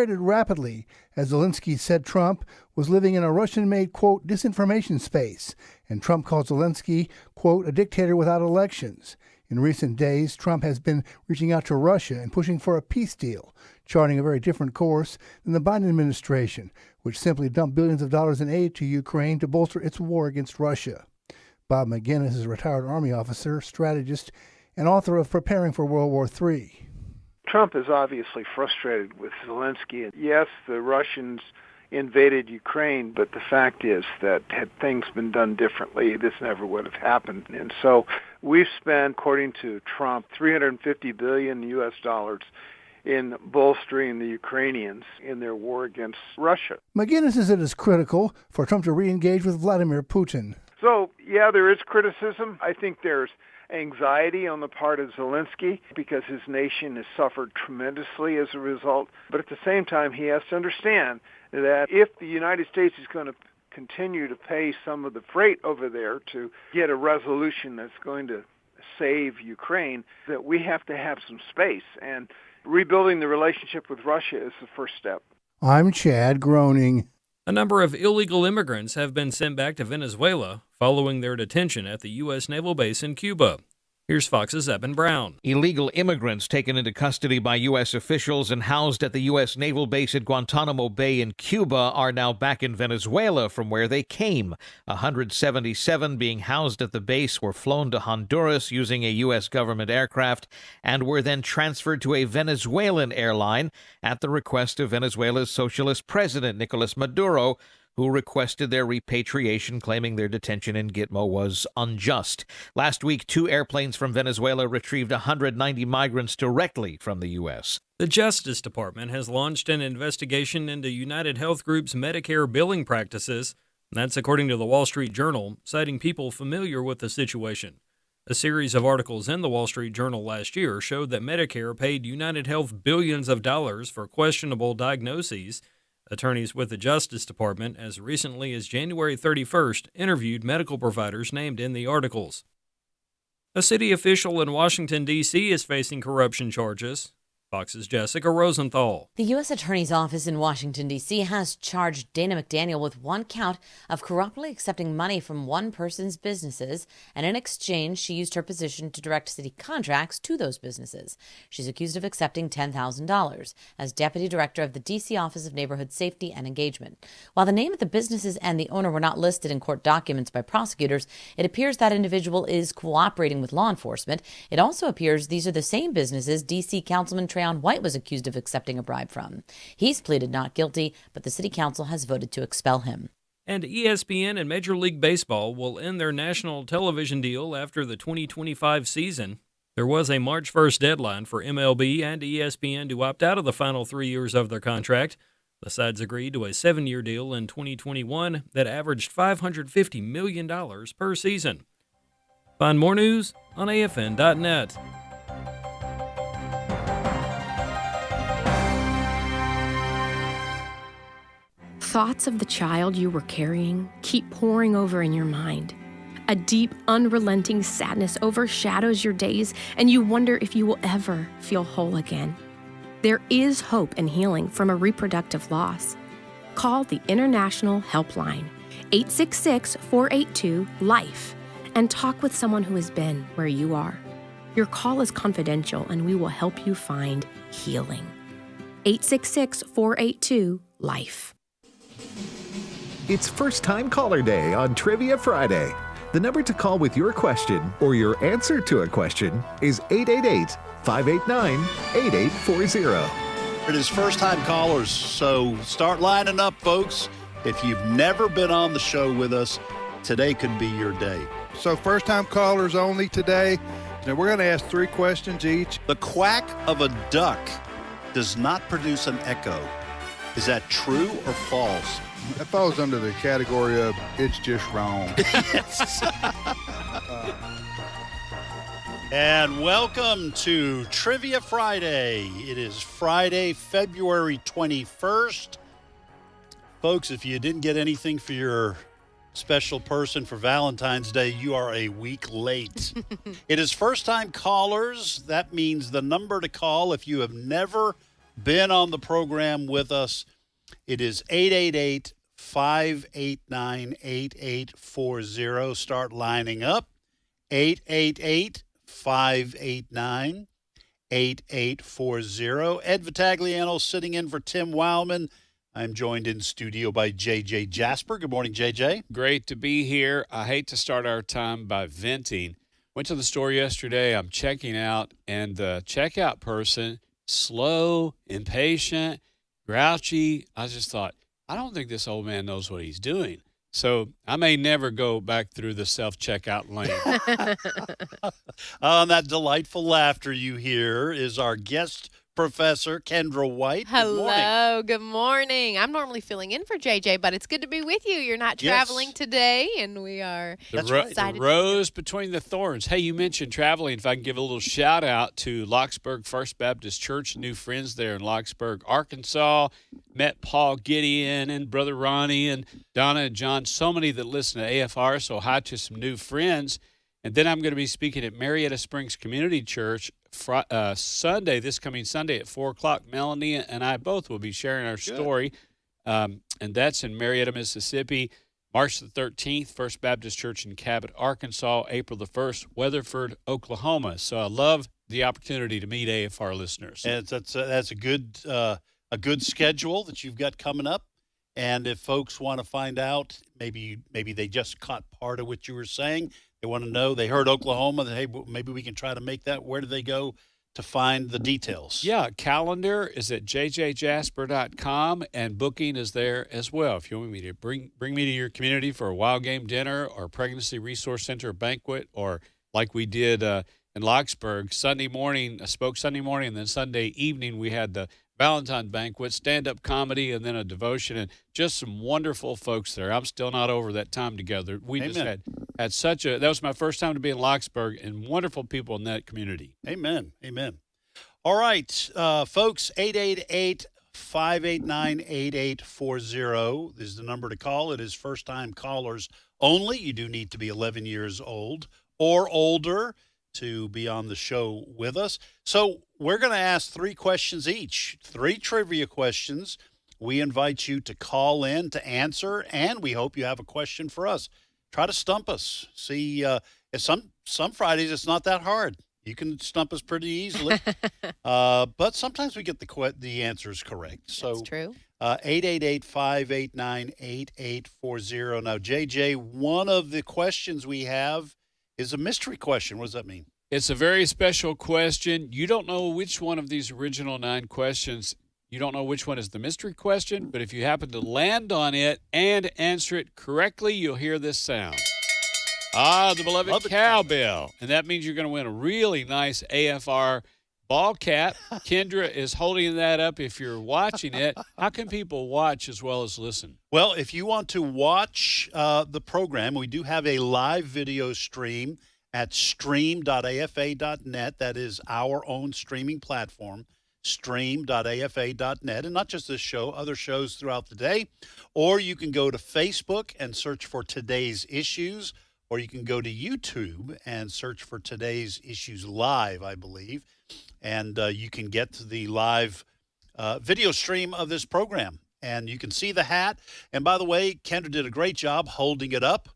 spread rapidly, as Zelensky said Trump was living in a Russian-made, quote, disinformation space, and Trump called Zelensky, quote, a dictator without elections. In recent days, Trump has been reaching out to Russia and pushing for a peace deal, charting a very different course than the Biden administration, which simply dumped billions of dollars in aid to Ukraine to bolster its war against Russia. Bob McGinnis is a retired Army officer, strategist, and author of Preparing for World War III. Trump is obviously frustrated with Zelensky. Yes, the Russians invaded Ukraine, but the fact is that had things been done differently, this never would have happened. And so we've spent, according to Trump, $350 billion U.S. dollars in bolstering the Ukrainians in their war against Russia. McGinnis says it is critical for Trump to re-engage with Vladimir Putin. So, yeah, there is criticism. I think there's anxiety on the part of Zelensky because his nation has suffered tremendously as a result. But at the same time, he has to understand that if the United States is going to continue to pay some of the freight over there to get a resolution that's going to save Ukraine, that we have to have some space. And rebuilding the relationship with Russia is the first step. I'm Chad, groaning. A number of illegal immigrants have been sent back to Venezuela following their detention at the U.S. naval base in Cuba. Here's Fox's Eben Brown. Illegal immigrants taken into custody by U.S. officials and housed at the U.S. naval base at Guantanamo Bay in Cuba are now back in Venezuela from where they came. 177 being housed at the base were flown to Honduras using a U.S. government aircraft and were then transferred to a Venezuelan airline at the request of Venezuela's socialist president, Nicolas Maduro, who requested their repatriation, claiming their detention in Gitmo was unjust. Last week, 2 airplanes from Venezuela retrieved 190 migrants directly from the U.S. The Justice Department has launched an investigation into United Health Group's Medicare billing practices. That's according to the Wall Street Journal, citing people familiar with the situation. A series of articles in the Wall Street Journal last year showed that Medicare paid United Health billions of dollars for questionable diagnoses. Attorneys with the Justice Department, as recently as January 31st, interviewed medical providers named in the articles. A city official in Washington, D.C. is facing corruption charges. Fox's Jessica Rosenthal. The U.S. Attorney's Office in Washington, D.C. has charged Dana McDaniel with 1 count of corruptly accepting money from one person's businesses, and in exchange, she used her position to direct city contracts to those businesses. She's accused of accepting $10,000 as deputy director of the D.C. Office of Neighborhood Safety and Engagement. While the name of the businesses and the owner were not listed in court documents by prosecutors, it appears that individual is cooperating with law enforcement. It also appears these are the same businesses D.C. Councilman Trayon White was accused of accepting a bribe from. He's pleaded not guilty, but the city council has voted to expel him. And ESPN and Major League Baseball will end their national television deal after the 2025 season. There was a March 1st deadline for MLB and ESPN to opt out of the final 3 years of their contract. The sides agreed to a 7-year deal in 2021 that averaged $550 million per season. Find more news on AFN.net. Thoughts of the child you were carrying keep pouring over in your mind. A deep, unrelenting sadness overshadows your days, and you wonder if you will ever feel whole again. There is hope and healing from a reproductive loss. Call the International Helpline, 866-482-LIFE, and talk with someone who has been where you are. Your call is confidential, and we will help you find healing. 866-482-LIFE. It's First Time Caller Day on Trivia Friday. The number to call with your question or your answer to a question is 888-589-8840. It is First Time Callers, so start lining up, folks. If you've never been on the show with us, today could be your day. So First Time Callers only today. Now we're going to ask 3 questions each. The quack of a duck does not produce an echo. Is that true or false? That falls under the category of it's just wrong. And welcome to Trivia Friday. It is Friday, February 21st. Folks, if you didn't get anything for your special person for Valentine's Day, you are a week late. It is First Time Callers. That means the number to call if you have never been on the program with us. It is 888-589-8840. Start lining up. 888-589-8840. Ed Vitagliano sitting in for Tim Wildman. I'm joined in studio by J.J. Jasper. Good morning, J.J. Great to be here. I hate to start our time by venting. Went to the store yesterday. I'm checking out, and the checkout person, slow, impatient, grouchy. I just thought, I don't think this old man knows what he's doing. So I may never go back through the self-checkout lane. That delightful laughter you hear is our guest professor, Kendra White. Hello, good morning. I'm normally filling in for JJ, but it's good to be with you. You're not traveling today, and we are The rose between the thorns. Hey, you mentioned traveling. If I can give a little shout out to Locksburg First Baptist Church, new friends there in Locksburg, Arkansas. Met Paul Gideon and Brother Ronnie and Donna and John, so many that listen to AFR, so hi to some new friends. And then I'm going to be speaking at Marietta Springs Community Church Sunday, this coming Sunday at 4 o'clock. Melanie and I both will be sharing our story, and that's in Marietta, Mississippi. March the 13th, First Baptist Church in Cabot, Arkansas. April the 1st, Weatherford, Oklahoma. So I love the opportunity to meet AFR listeners. And that's a good schedule that you've got coming up. And if folks want to find out, maybe they just caught part of what you were saying. They want to know. They heard Oklahoma. Hey, maybe we can try to make that. Where do they go to find the details? Yeah, calendar is at jjjasper.com, and booking is there as well. If you want me to bring me to your community for a wild game dinner or pregnancy resource center banquet, or like we did in Locksburg Sunday morning, I spoke Sunday morning, and then Sunday evening we had the Valentine banquet, stand-up comedy, and then a devotion, and just some wonderful folks there. I'm still not over that time together. We Amen. just had such a – that was my first time to be in Locksburg, and wonderful people in that community. Amen. Amen. All right, folks, 888-589-8840 is the number to call. It is first-time callers only. You do need to be 11 years old or older to be on the show with us. So we're going to ask 3 questions each, 3 trivia questions. We invite you to call in to answer, and we hope you have a question for us. Try to stump us. See, if some Fridays it's not that hard. You can stump us pretty easily. But sometimes we get the answers correct. So that's true. 888-589-8840. Now, JJ, one of the questions we have is a mystery question. What does that mean? It's a very special question. You don't know which one of these original 9 questions, you don't know which one is the mystery question, but if you happen to land on it and answer it correctly, you'll hear this sound. The beloved cowbell. And that means you're going to win a really nice AFR ball cap. Kendra is holding that up if you're watching it. How can people watch as well as listen? Well, if you want to watch the program, we do have a live video stream at stream.afa.net. That is our own streaming platform, stream.afa.net. And not just this show, other shows throughout the day. Or you can go to Facebook and search for Today's Issues, or you can go to YouTube and search for Today's Issues Live, I believe. And you can get to the live video stream of this program. And you can see the hat. And by the way, Kendra did a great job holding it up.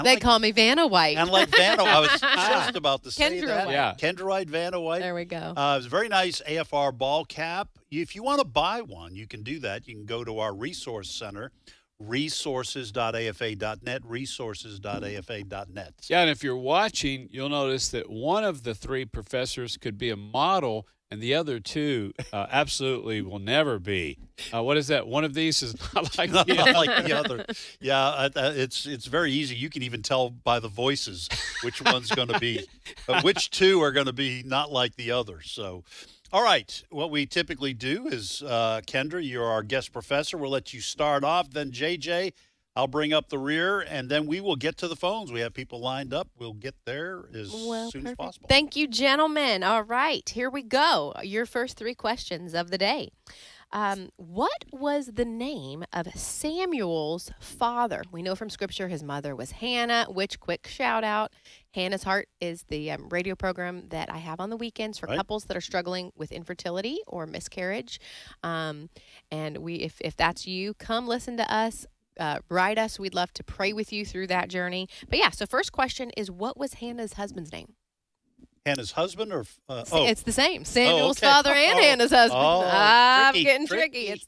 They call me Vanna White. And like Vanna, I was just about to say Kendra that. White. Yeah. Kendra White, Vanna White. There we go. It was a very nice AFR ball cap. If you want to buy one, you can do that. You can go to our resource center, resources.afa.net, resources.afa.net. Yeah, and if you're watching, you'll notice that one of the 3 professors could be a model, and the other 2 absolutely will never be. What is that? One of these is not like Not the other. like the other. Yeah, it's very easy. You can even tell by the voices which one's going to be, which 2 are going to be not like the other. So, all right, what we typically do is, Kendra, you're our guest professor. We'll let you start off. Then JJ, I'll bring up the rear, and then we will get to the phones. We have people lined up. We'll get there as soon as possible. Thank you, gentlemen. All right, here we go. Your first 3 questions of the day. What was the name of Samuel's father? We know from Scripture his mother was Hannah, which, quick shout out, Hannah's Heart is the radio program that I have on the weekends for couples that are struggling with infertility or miscarriage. And if that's you, come listen to us. Write us. We'd love to pray with you through that journey. But yeah, so first question is, what was Hannah's husband's name? Hannah's husband, or It's the same. Samuel's father and Hannah's husband. I'm getting tricky.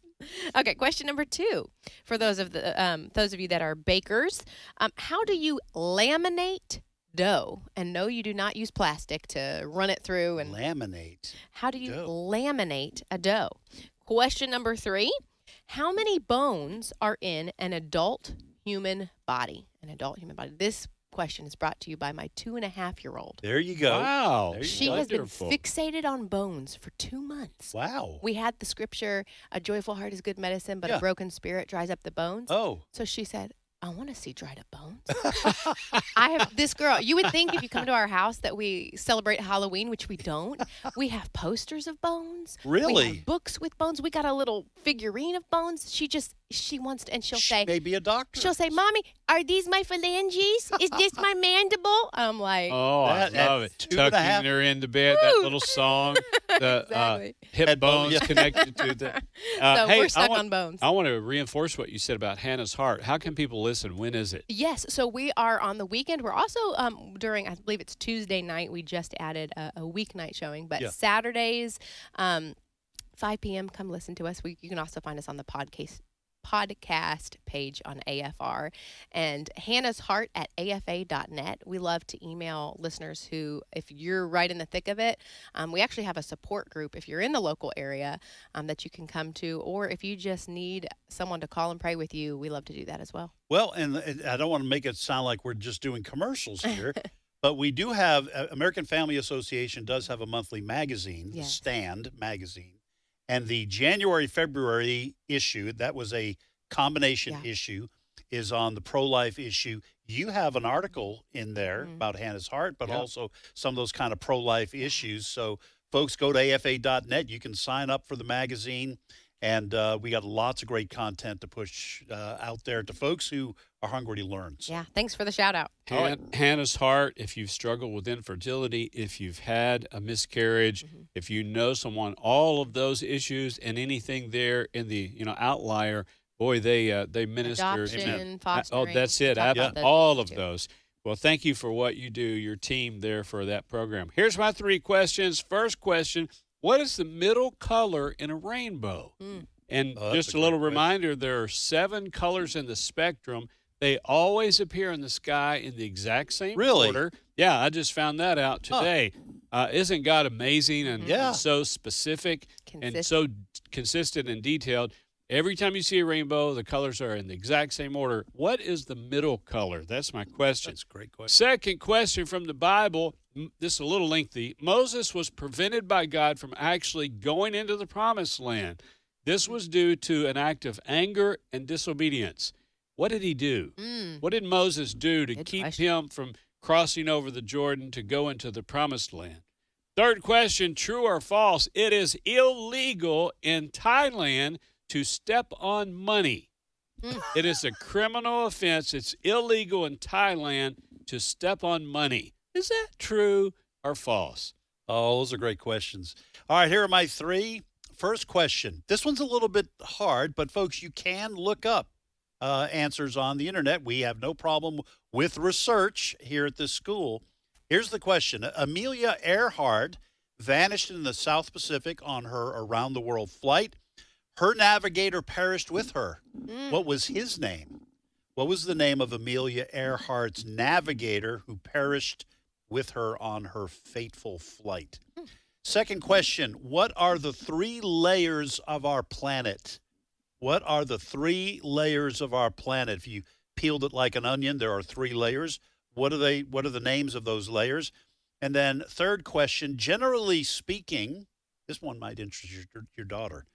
Okay, question number 2. For those of you that are bakers, how do you laminate dough? And no, you do not use plastic to run it through and laminate. How do you laminate a dough? Question number 3. How many bones are in an adult human body? This question is brought to you by my 2.5-year-old. There you go. Wow. She has been fixated on bones for 2 months. Wow. We had the scripture, a joyful heart is good medicine, but a broken spirit dries up the bones. Oh. So she said, I want to see dried up bones. I have this girl. You would think if you come to our house that we celebrate Halloween, which we don't. We have posters of bones. Really? We have books with bones. We got a little figurine of bones. She wants to, and she'll say, maybe a doctor. She'll say, Mommy, are these my phalanges? Is this my mandible? I'm like, oh, I love it. Tucking her into bed, that little song, the exactly. Hip bones connected to the. So we're stuck on bones. I want to reinforce what you said about Hannah's Heart. How can people listen? When is it? Yes, so we are on the weekend. We're also during, I believe it's Tuesday night. We just added a weeknight showing, but Saturdays, 5 p.m. Come listen to us. You can also find us on the podcast page on AFR, and Hannah's Heart at afa.net. We love to email listeners who, if you're right in the thick of it, we actually have a support group if you're in the local area that you can come to, or if you just need someone to call and pray with you, we love to do that as well. Well, and I don't want to make it sound like we're just doing commercials here, but we do have, American Family Association does have a monthly magazine, the Stand magazine. And the January-February issue, that was a combination issue, is on the pro-life issue. You have an article in there about Hannah's Heart, but also some of those kind of pro-life issues. So folks, go to afa.net. You can sign up for the magazine. And we got lots of great content to push out there to folks who are hungry to learn. So. Yeah, thanks for the shout out. Hannah's Heart, if you've struggled with infertility, if you've had a miscarriage, if you know someone, all of those issues and anything there in the outlier, boy, they minister. Adoption, fostering. Oh, that's it. All of those. Well, thank you for what you do, your team there for that program. Here's my 3 questions. First question. What is the middle color in a rainbow? And just a little reminder, there are 7 colors in the spectrum. They always appear in the sky in the exact same order. Yeah, I just found that out today. Isn't God amazing and so specific and so consistent and detailed? Every time you see a rainbow, the colors are in the exact same order. What is the middle color? That's my question. That's a great question. Second question from the Bible. This is a little lengthy. Moses was prevented by God from actually going into the promised land. This was due to an act of anger and disobedience. What did he do? What did Moses do to keep him from crossing over the Jordan to go into the promised land? Third question, true or false? It is illegal in Thailand to step on money. It is a criminal offense. It's illegal in Thailand to step on money. Is that true or false? Oh, those are great questions. All right, here are my 3. First question. This one's a little bit hard, but folks, you can look up answers on the internet. We have no problem with research here at this school. Here's the question. Amelia Earhart vanished in the South Pacific on her around-the-world flight. Her navigator perished with her. What was his name? What was the name of Amelia Earhart's navigator who perished with her on her fateful flight? Second question, what are the 3 layers of our planet? What are the 3 layers of our planet? If you peeled it like an onion, there are 3 layers. What are they? What are the names of those layers? And then third question, generally speaking, this one might interest your daughter.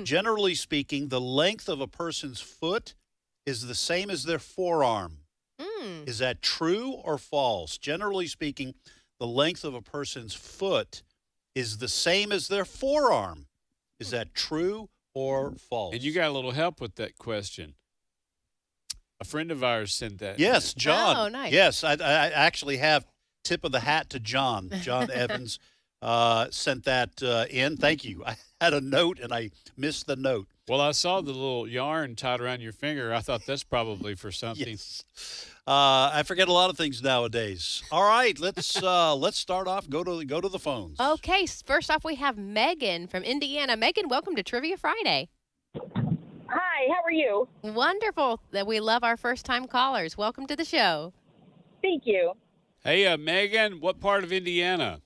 Generally speaking, the length of a person's foot is the same as their forearm. Is that true or false? Generally speaking, the length of a person's foot is the same as their forearm. Is that true or false? And you got a little help with that question. A friend of ours sent that. Yes, John. Oh, nice. Yes, I actually have tip of the hat to John. John Evans sent that in. Thank you. I had a note, and I missed the note. Well, I saw the little yarn tied around your finger. I thought that's probably for something. Yes. I forget a lot of things nowadays. All right, let's start off. Go to the phones. Okay, first off, we have Megan from Indiana. Megan, welcome to Trivia Friday. Hi, how are you? Wonderful. That we love our first-time callers. Welcome to the show. Thank you. Hey, Megan, what part of Indiana?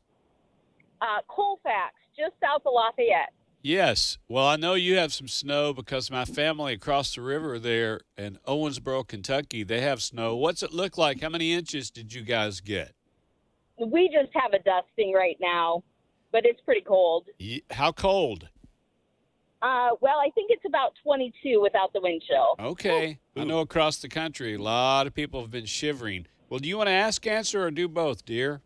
Colfax, just south of Lafayette. Yes. Well, I know you have some snow because my family across the river there in Owensboro, Kentucky, they have snow. What's it look like? How many inches did you guys get? We just have a dusting right now, but it's pretty cold. How cold? Well, I think it's about 22 without the wind chill. Okay. I know across the country, a lot of people have been shivering. Well, do you want to ask, answer, or do both, dear?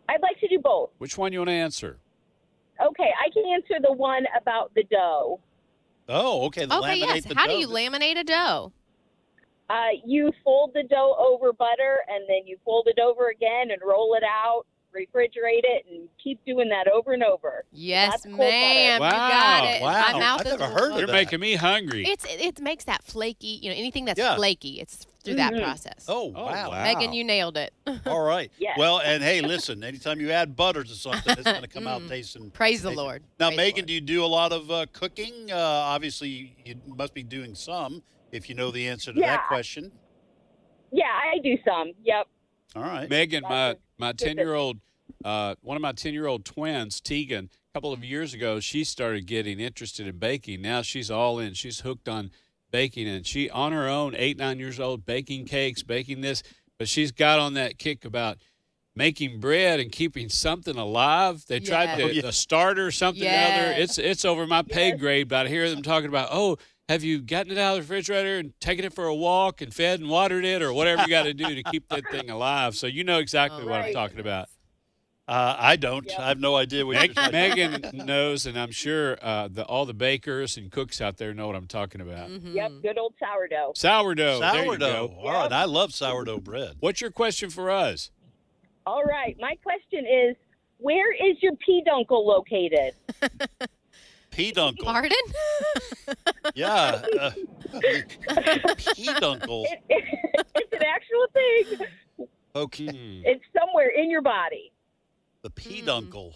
I'd like to do both. Which one you want to answer? Okay, I can answer the one about the dough. Oh, okay. Okay, yes. How do you laminate a dough? You fold the dough over butter, and then you fold it over again and roll it out, refrigerate it, and keep doing that over and over. Yes, ma'am. You got it. Wow. My mouth I've is never heard of You're that. making me hungry. It makes that flaky, anything that's Yeah. flaky, it's through that process. Oh, wow. Megan, you nailed it. All right. Yes. Well, and hey, listen, anytime you add butter to something, it's going to come out tasting. Praise the tasting. Lord. Now, Praise the Megan, Lord. do you do a lot of cooking? Obviously, you must be doing some if you know the answer to that question. Yeah, I do some. Yep. All right. Megan, my 10-year-old, one of my 10-year-old twins, Tegan, a couple of years ago, she started getting interested in baking. Now she's all in. She's hooked on baking, and she, on her own, 8, 9 years old, baking cakes, baking this, but she's got on that kick about making bread and keeping something alive. They tried the starter, something or other. It's over my pay grade, but I hear them talking about, oh, have you gotten it out of the refrigerator and taken it for a walk and fed and watered it or whatever you got to do to keep that thing alive? So you know exactly what I'm talking about. I don't. I have no idea what you're talking Megan knows, and I'm sure all the bakers and cooks out there know what I'm talking about. Mm-hmm. Yep, good old sourdough. Sourdough. There you Sourdough. go. All right. I love sourdough bread. What's your question for us? All right, my question is, where is your peduncle located? Peduncle. Pardon? Yeah. Peduncle. It's an actual thing. Okay. It's somewhere in your body. The peduncle.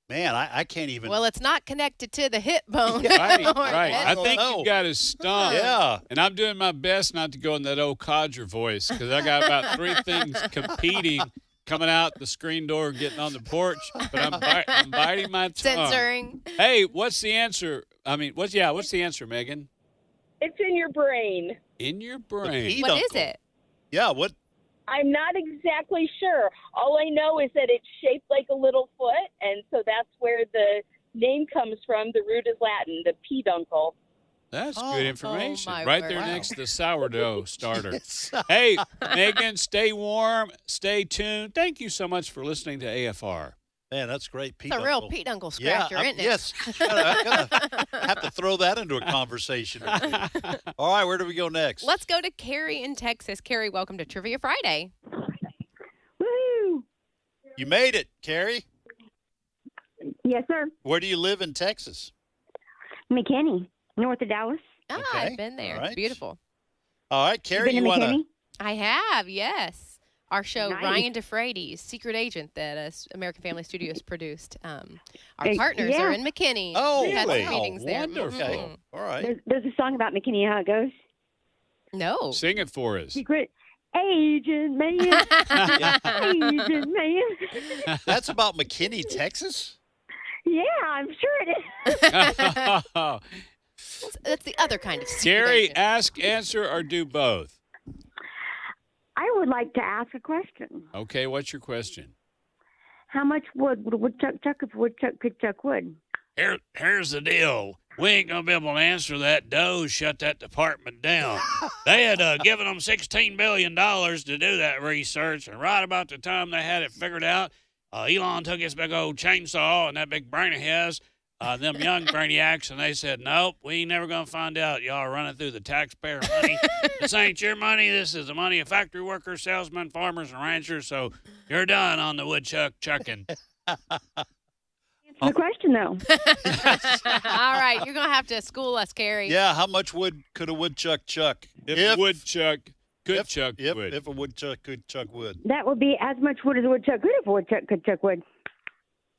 Man, I can't even. Well, it's not connected to the hip bone. Right. Or I head. think you got us stumped. Yeah. And I'm doing my best not to go in that old codger voice because I got about 3 things competing, coming out the screen door and getting on the porch. But I'm biting my tongue. Censoring. Hey, what's the answer? What's the answer, Megan? It's in your brain. In your brain. What is it? Yeah, what? I'm not exactly sure. All I know is that it's shaped like a little foot, and so that's where the name comes from. The root is Latin, the peduncle. That's good information. my Right word. there Wow. next to the sourdough starter. Yes. Hey, Megan, stay warm, stay tuned. Thank you so much for listening to AFR. Man, that's great. It's a real peduncle scratcher, isn't it? Yes. I'm gonna have to throw that into a conversation. All right, where do we go next? Let's go to Carrie in Texas. Carrie, welcome to Trivia Friday. Woo! You made it, Carrie. Yes, sir. Where do you live in Texas? McKinney, north of Dallas. Ah, Okay. I've been there. All It's right. beautiful. All right, Carrie, you want to? I have, yes. Our show, Nice. Ryan DeFrades, Secret Agent, that American Family Studios produced. Our partners yeah. are in McKinney. Oh, We had some wow. meetings there. Wonderful. Okay. Mhm. All right. There's a song about McKinney, how it goes. No. Sing it for us. Secret Agent Man. Agent Man. That's about McKinney, Texas? Yeah, I'm sure it is. That's the other kind of secret Gary, agent. ask, answer, or do both. I would like to ask a question. Okay, what's your question? How much wood would a woodchuck chuck if a woodchuck could chuck wood? Here's the deal. We ain't going to be able to answer that. Doe shut that department down. They had given them $16 billion to do that research, and right about the time they had it figured out, Elon took his big old chainsaw and that big brain of his, them young brainiacs, and they said, nope, we ain't never going to find out. Y'all are running through the taxpayer money. This ain't your money. This is the money of factory workers, salesmen, farmers, and ranchers. So you're done on the woodchuck chucking. The question, though. All right, you're going to have to school us, Carrie. Yeah, how much wood could a woodchuck chuck? If a woodchuck could chuck wood. If a woodchuck could chuck wood. That would be as much wood as a woodchuck could if a woodchuck could chuck wood.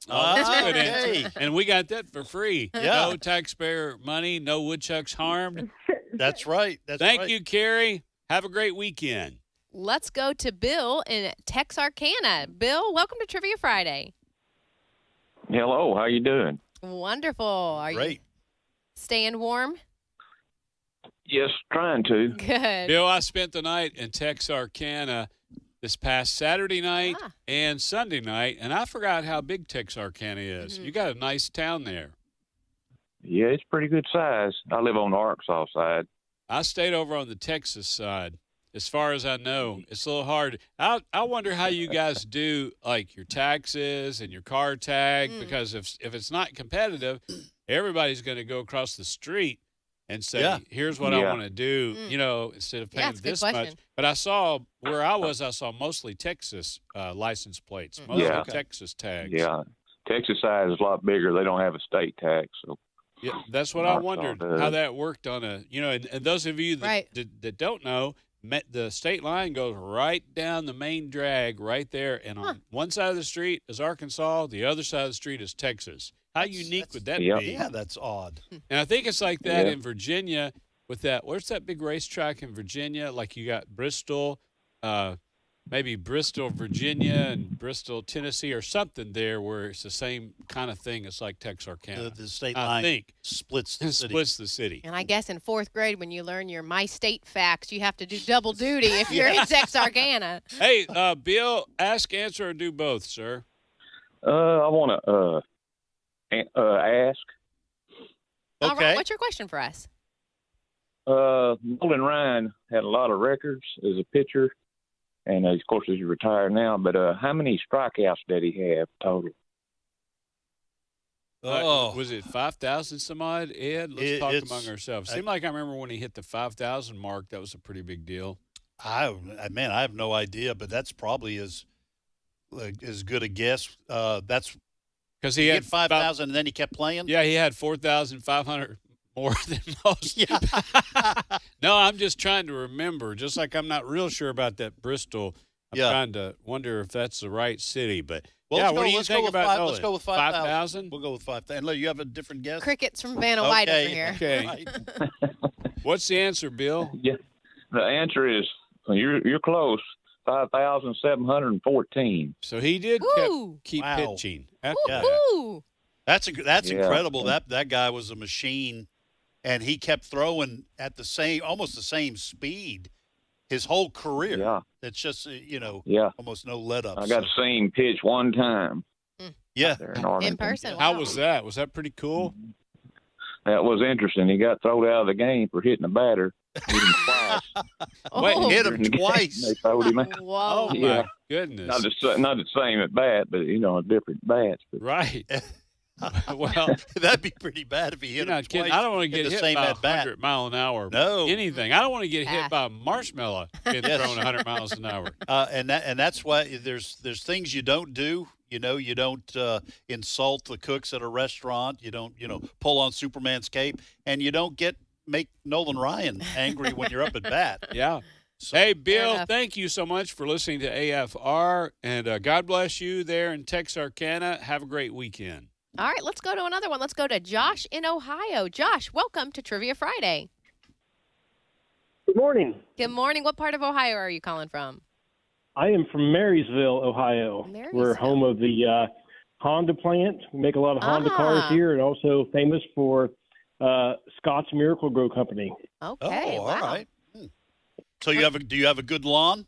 Oh, that's a good Okay. answer. And we got that for free. Yeah. No taxpayer money, no woodchucks harmed. That's right. Thank you, Carrie. Have a great weekend. Let's go to Bill in Texarkana. Bill, welcome to Trivia Friday. Hello, how you doing? Wonderful. Are you staying warm? Yes, trying to. Good. Bill, I spent the night in Texarkana this past Saturday night and Sunday night, and I forgot how big Texarkana is. You got a nice town there. Yeah, it's pretty good size. I live on the Arkansas side. I stayed over on the Texas side. As far as I know, it's a little hard. I wonder how you guys do, like, your taxes and your car tag, because if it's not competitive, everybody's going to go across the street and say, here's what I want to do, instead of paying this much. But I saw, where I saw mostly Texas license plates, mostly Texas tags. Yeah, Texas side is a lot bigger. They don't have a state tax. So. Yeah, that's what I wondered, how that worked on a, and those of you that don't know, the state line goes right down the main drag right there, and on one side of the street is Arkansas, the other side of the street is Texas. How unique would that be? Yeah, that's odd. And I think it's like that in Virginia with that. Where's that big racetrack in Virginia? Like you got Bristol, maybe Bristol, Virginia, and Bristol, Tennessee, or something there where it's the same kind of thing. It's like Texarkana. The state line splits the city. Splits the city. And I guess in 4th grade, when you learn your My State facts, you have to do double duty if you're in Texarkana. Hey, Bill, ask, answer, or do both, sir? I want to ask. All right, what's your question for us? Nolan Ryan had a lot of records as a pitcher. And, of course, he's retired now. But how many strikeouts did he have total? Was it 5,000 some odd, Ed? Let's talk among ourselves. Seemed like I remember when he hit the 5,000 mark, that was a pretty big deal. I have no idea, but that's probably as good a guess. That's because he had 5,000 and then he kept playing? Yeah, he had 4,500 more than most. Yeah. No, I'm just trying to remember. Just like I'm not real sure about that Bristol. I'm trying to wonder if that's the right city. But what do you think about Nolan? Let's go with 5,000. 5,000? We'll go with 5,000. You have a different guess? Crickets from Vanna White over here. Okay. What's the answer, Bill? Yeah, the answer is you're close. 5,714. So he did keep pitching. That's incredible. That guy was a machine. And he kept throwing at almost the same speed his whole career. Yeah. It's just, almost no let-ups. I got to see him pitch one time. Yeah. In person. How was that? Was that pretty cool? That was interesting. He got thrown out of the game for hitting a batter. Hit him twice. Hit him twice. They throwed him out. Whoa. Oh, my goodness. Not the same at bat, but, different bats. But. Right. Well, that'd be pretty bad if he hit him twice. I don't want to get hit by 100 mile an hour. No. Anything. I don't want to get hit by a marshmallow being thrown 100 miles an hour. And that's why there's things you don't do. You don't insult the cooks at a restaurant. You don't, pull on Superman's cape, and you don't make Nolan Ryan angry when you're up at bat. Yeah. So, hey, Bill, thank you so much for listening to AFR, and God bless you there in Texarkana. Have a great weekend. All right, let's go to another one. Let's go to Josh in Ohio. Josh, welcome to Trivia Friday. Good morning. Good morning. What part of Ohio are you calling from? I am from Marysville, Ohio. We're home of the Honda plant. We make a lot of Honda cars here, and also famous for Scott's Miracle-Gro Company. Okay. Oh, all right. So do you have a good lawn,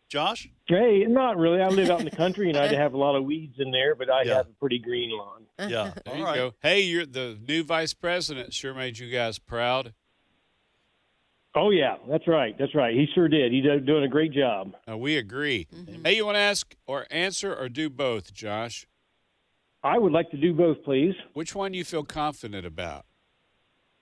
Josh? Hey, not really. I live out in the country, and I have a lot of weeds in there, but I have a pretty green lawn. Yeah. There you go. Hey, you're the new vice president. Sure made you guys proud. Oh, yeah. That's right. He sure did. He's doing a great job. We agree. Mm-hmm. Hey, you want to ask or answer or do both, Josh? I would like to do both, please. Which one do you feel confident about?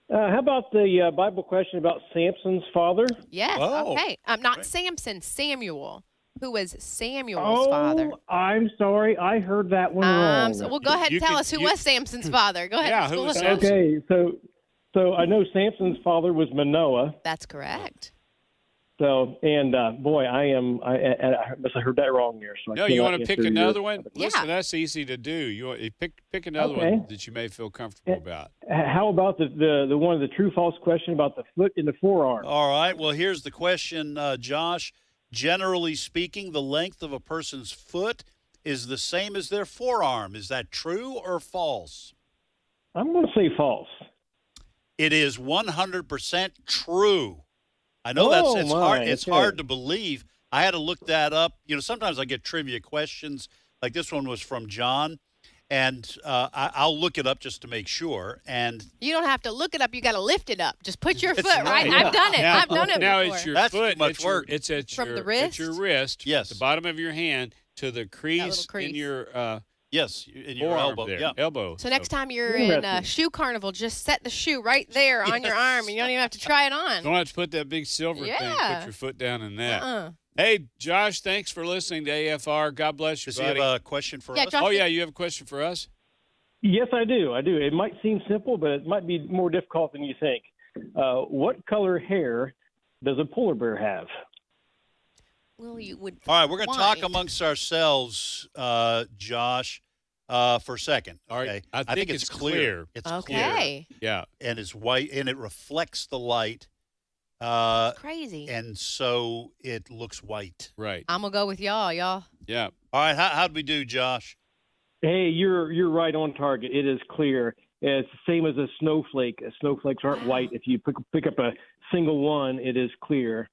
How about the Bible question about Samson's father? Yes. Oh, Okay. Not Samson, Samuel. Who was Samuel's father? I'm sorry. I heard that one wrong. Well, go ahead and tell us who was Samson's father. Go ahead. Yeah, who was Samson? Okay, so I know Samson's father was Manoah. That's correct. So, and boy, I must have heard that wrong there. So No, you want to pick another one? Yeah. Listen, that's easy to do. You pick another one that you may feel comfortable about. How about the one of the true-false question about the foot in the forearm? All right. Well, here's the question, Josh. Generally speaking, the length of a person's foot is the same as their forearm. Is that true or false? I'm going to say false. It is 100% true. I know it's hard. It's hard to believe. I had to look that up. You know, sometimes I get trivia questions. Like this one was from John, and I'll look it up just to make sure. And you don't have to look it up. You got to lift it up. Just put your foot right. Yeah. I've done it. I've done it now before. It's your That's foot. too much work. It's at From your the wrist? At your wrist. Yes. The bottom of your hand to the crease, crease. in your yes, in your elbow. there. Yeah. Elbow. So next time you're in shoe carnival, just set the shoe right there on your arm, and you don't even have to try it on. Don't have to put that big silver thing. Put your foot down in that. Hey, Josh, thanks for listening to AFR. God bless you, Does buddy. he have a question for us? Josh, oh, yeah, you have a question for us? Yes, I do. It might seem simple, but it might be more difficult than you think. What color hair does a polar bear have? Well, you would. All right, we're going to talk amongst ourselves, Josh, for a second. All right. I think it's clear. It's okay. clear. Yeah. And it's white, and it reflects the light. Crazy. And so it looks white. Right. I'm going to go with y'all. Yeah. All right, how'd we do, Josh? Hey, you're right on target. It is clear. It's the same as a snowflake. Snowflakes aren't white. If you pick up a single one, it is clear.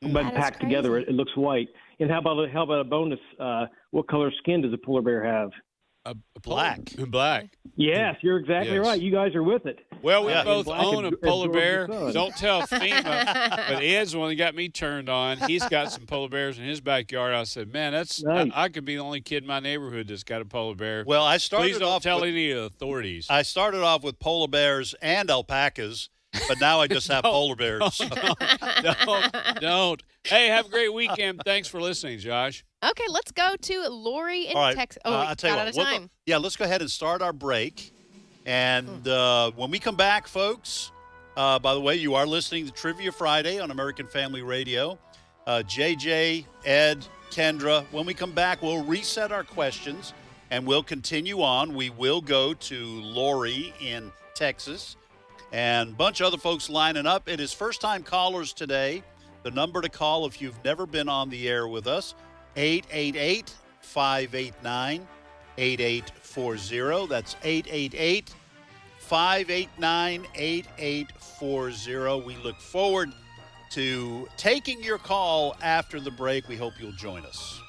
But packed together, it looks white. And how about a bonus? What color skin does a polar bear have? Black. Black. Yes, you're exactly right. You guys are with it. Well, we both own a polar bear. Don't tell FEMA, but Ed's the one that got me turned on. He's got some polar bears in his backyard. I said, man, that's nice. I could be the only kid in my neighborhood that's got a polar bear. Well, I started Please don't off tell with, any authorities. I started off with polar bears and alpacas, but now I just have polar bears. Don't. Hey, have a great weekend. Thanks for listening, Josh. Okay, let's go to Lori in Texas. Oh, I'll tell you out what, of time. let's go ahead and start our break. And when we come back, folks, by the way, you are listening to Trivia Friday on American Family Radio. JJ, Ed, Kendra, when we come back, we'll reset our questions and we'll continue on. We will go to Lori in Texas and a bunch of other folks lining up. It is first-time callers today. The number to call if you've never been on the air with us, 888-589-8840. That's 888-589-8840. We look forward to taking your call after the break. We hope you'll join us.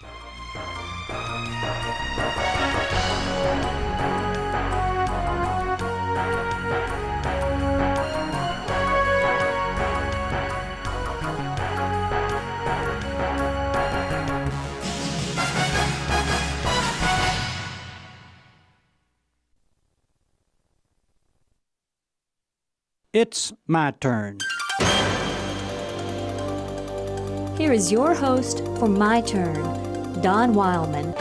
It's my turn. Here is your host for My Turn, Don Wildman.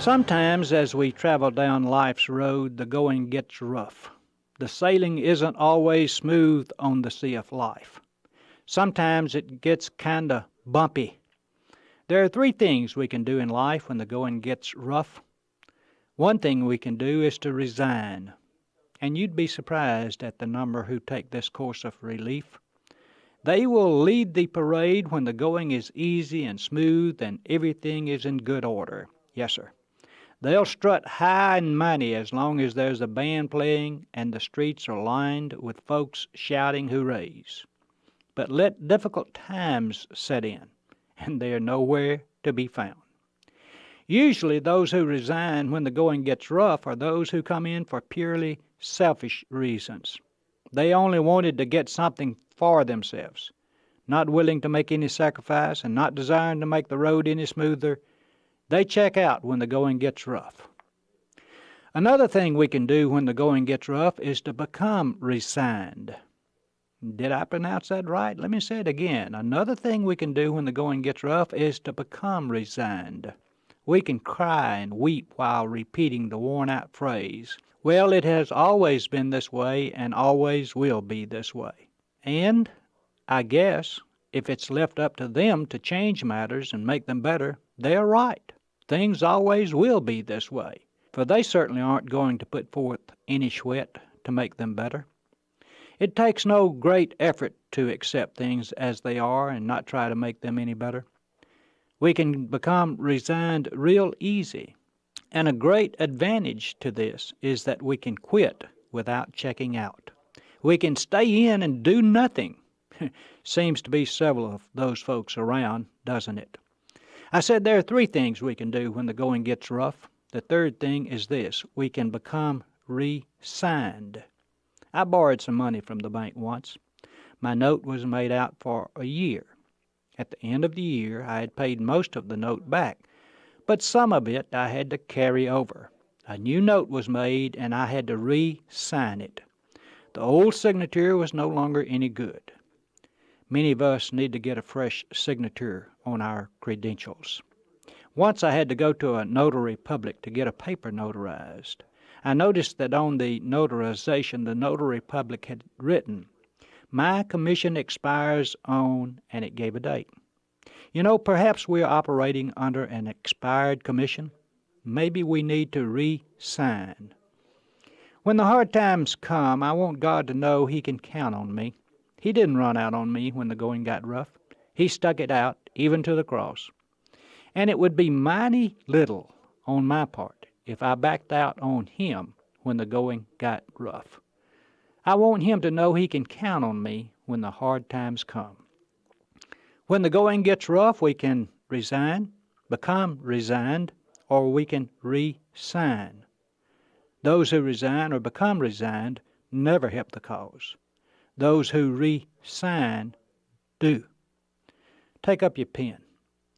Sometimes as we travel down life's road, the going gets rough. The sailing isn't always smooth on the sea of life. Sometimes it gets kinda bumpy. There are 3 things we can do in life when the going gets rough. One thing we can do is to resign. And you'd be surprised at the number who take this course of relief. They will lead the parade when the going is easy and smooth and everything is in good order. Yes, sir. They'll strut high and mighty as long as there's a band playing and the streets are lined with folks shouting hoorays. But let difficult times set in, and they're nowhere to be found. Usually those who resign when the going gets rough are those who come in for purely selfish reasons. They only wanted to get something for themselves, not willing to make any sacrifice and not desiring to make the road any smoother. They check out when the going gets rough. Another thing we can do when the going gets rough is to become resigned. Did I pronounce that right? Let me say it again. Another thing we can do when the going gets rough is to become resigned. We can cry and weep while repeating the worn-out phrase, "Well, it has always been this way and always will be this way." And, I guess, if it's left up to them to change matters and make them better, they're right. Things always will be this way, for they certainly aren't going to put forth any sweat to make them better. It takes no great effort to accept things as they are and not try to make them any better. We can become resigned real easy, and a great advantage to this is that we can quit without checking out. We can stay in and do nothing. Seems to be several of those folks around, doesn't it? I said there are 3 things we can do when the going gets rough. The third thing is this: we can become re-signed. I borrowed some money from the bank once. My note was made out for a year. At the end of the year, I had paid most of the note back, but some of it I had to carry over. A new note was made, and I had to re-sign it. The old signature was no longer any good. Many of us need to get a fresh signature on our credentials. Once I had to go to a notary public to get a paper notarized. I noticed that on the notarization, the notary public had written, "My commission expires on," and it gave a date. You know, perhaps we're operating under an expired commission. Maybe we need to re-sign. When the hard times come, I want God to know He can count on me. He didn't run out on me when the going got rough. He stuck it out, even to the cross. And it would be mighty little on my part if I backed out on Him when the going got rough. I want Him to know He can count on me when the hard times come. When the going gets rough, we can resign, become resigned, or we can re-sign. Those who resign or become resigned never help the cause. Those who re-sign do. Take up your pen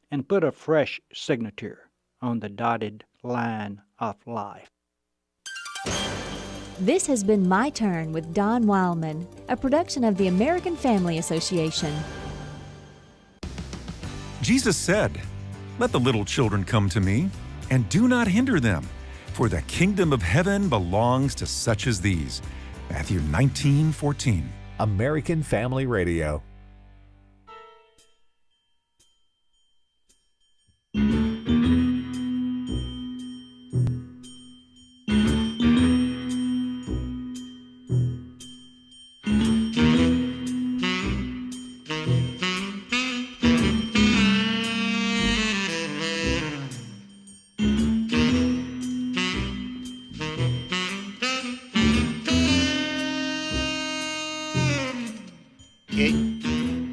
and put a fresh signature on the dotted line of life. This has been My Turn with Don Wildman, a production of the American Family Association. Jesus said, "Let the little children come to me, and do not hinder them, for the kingdom of heaven belongs to such as these." Matthew 19:14. American Family Radio.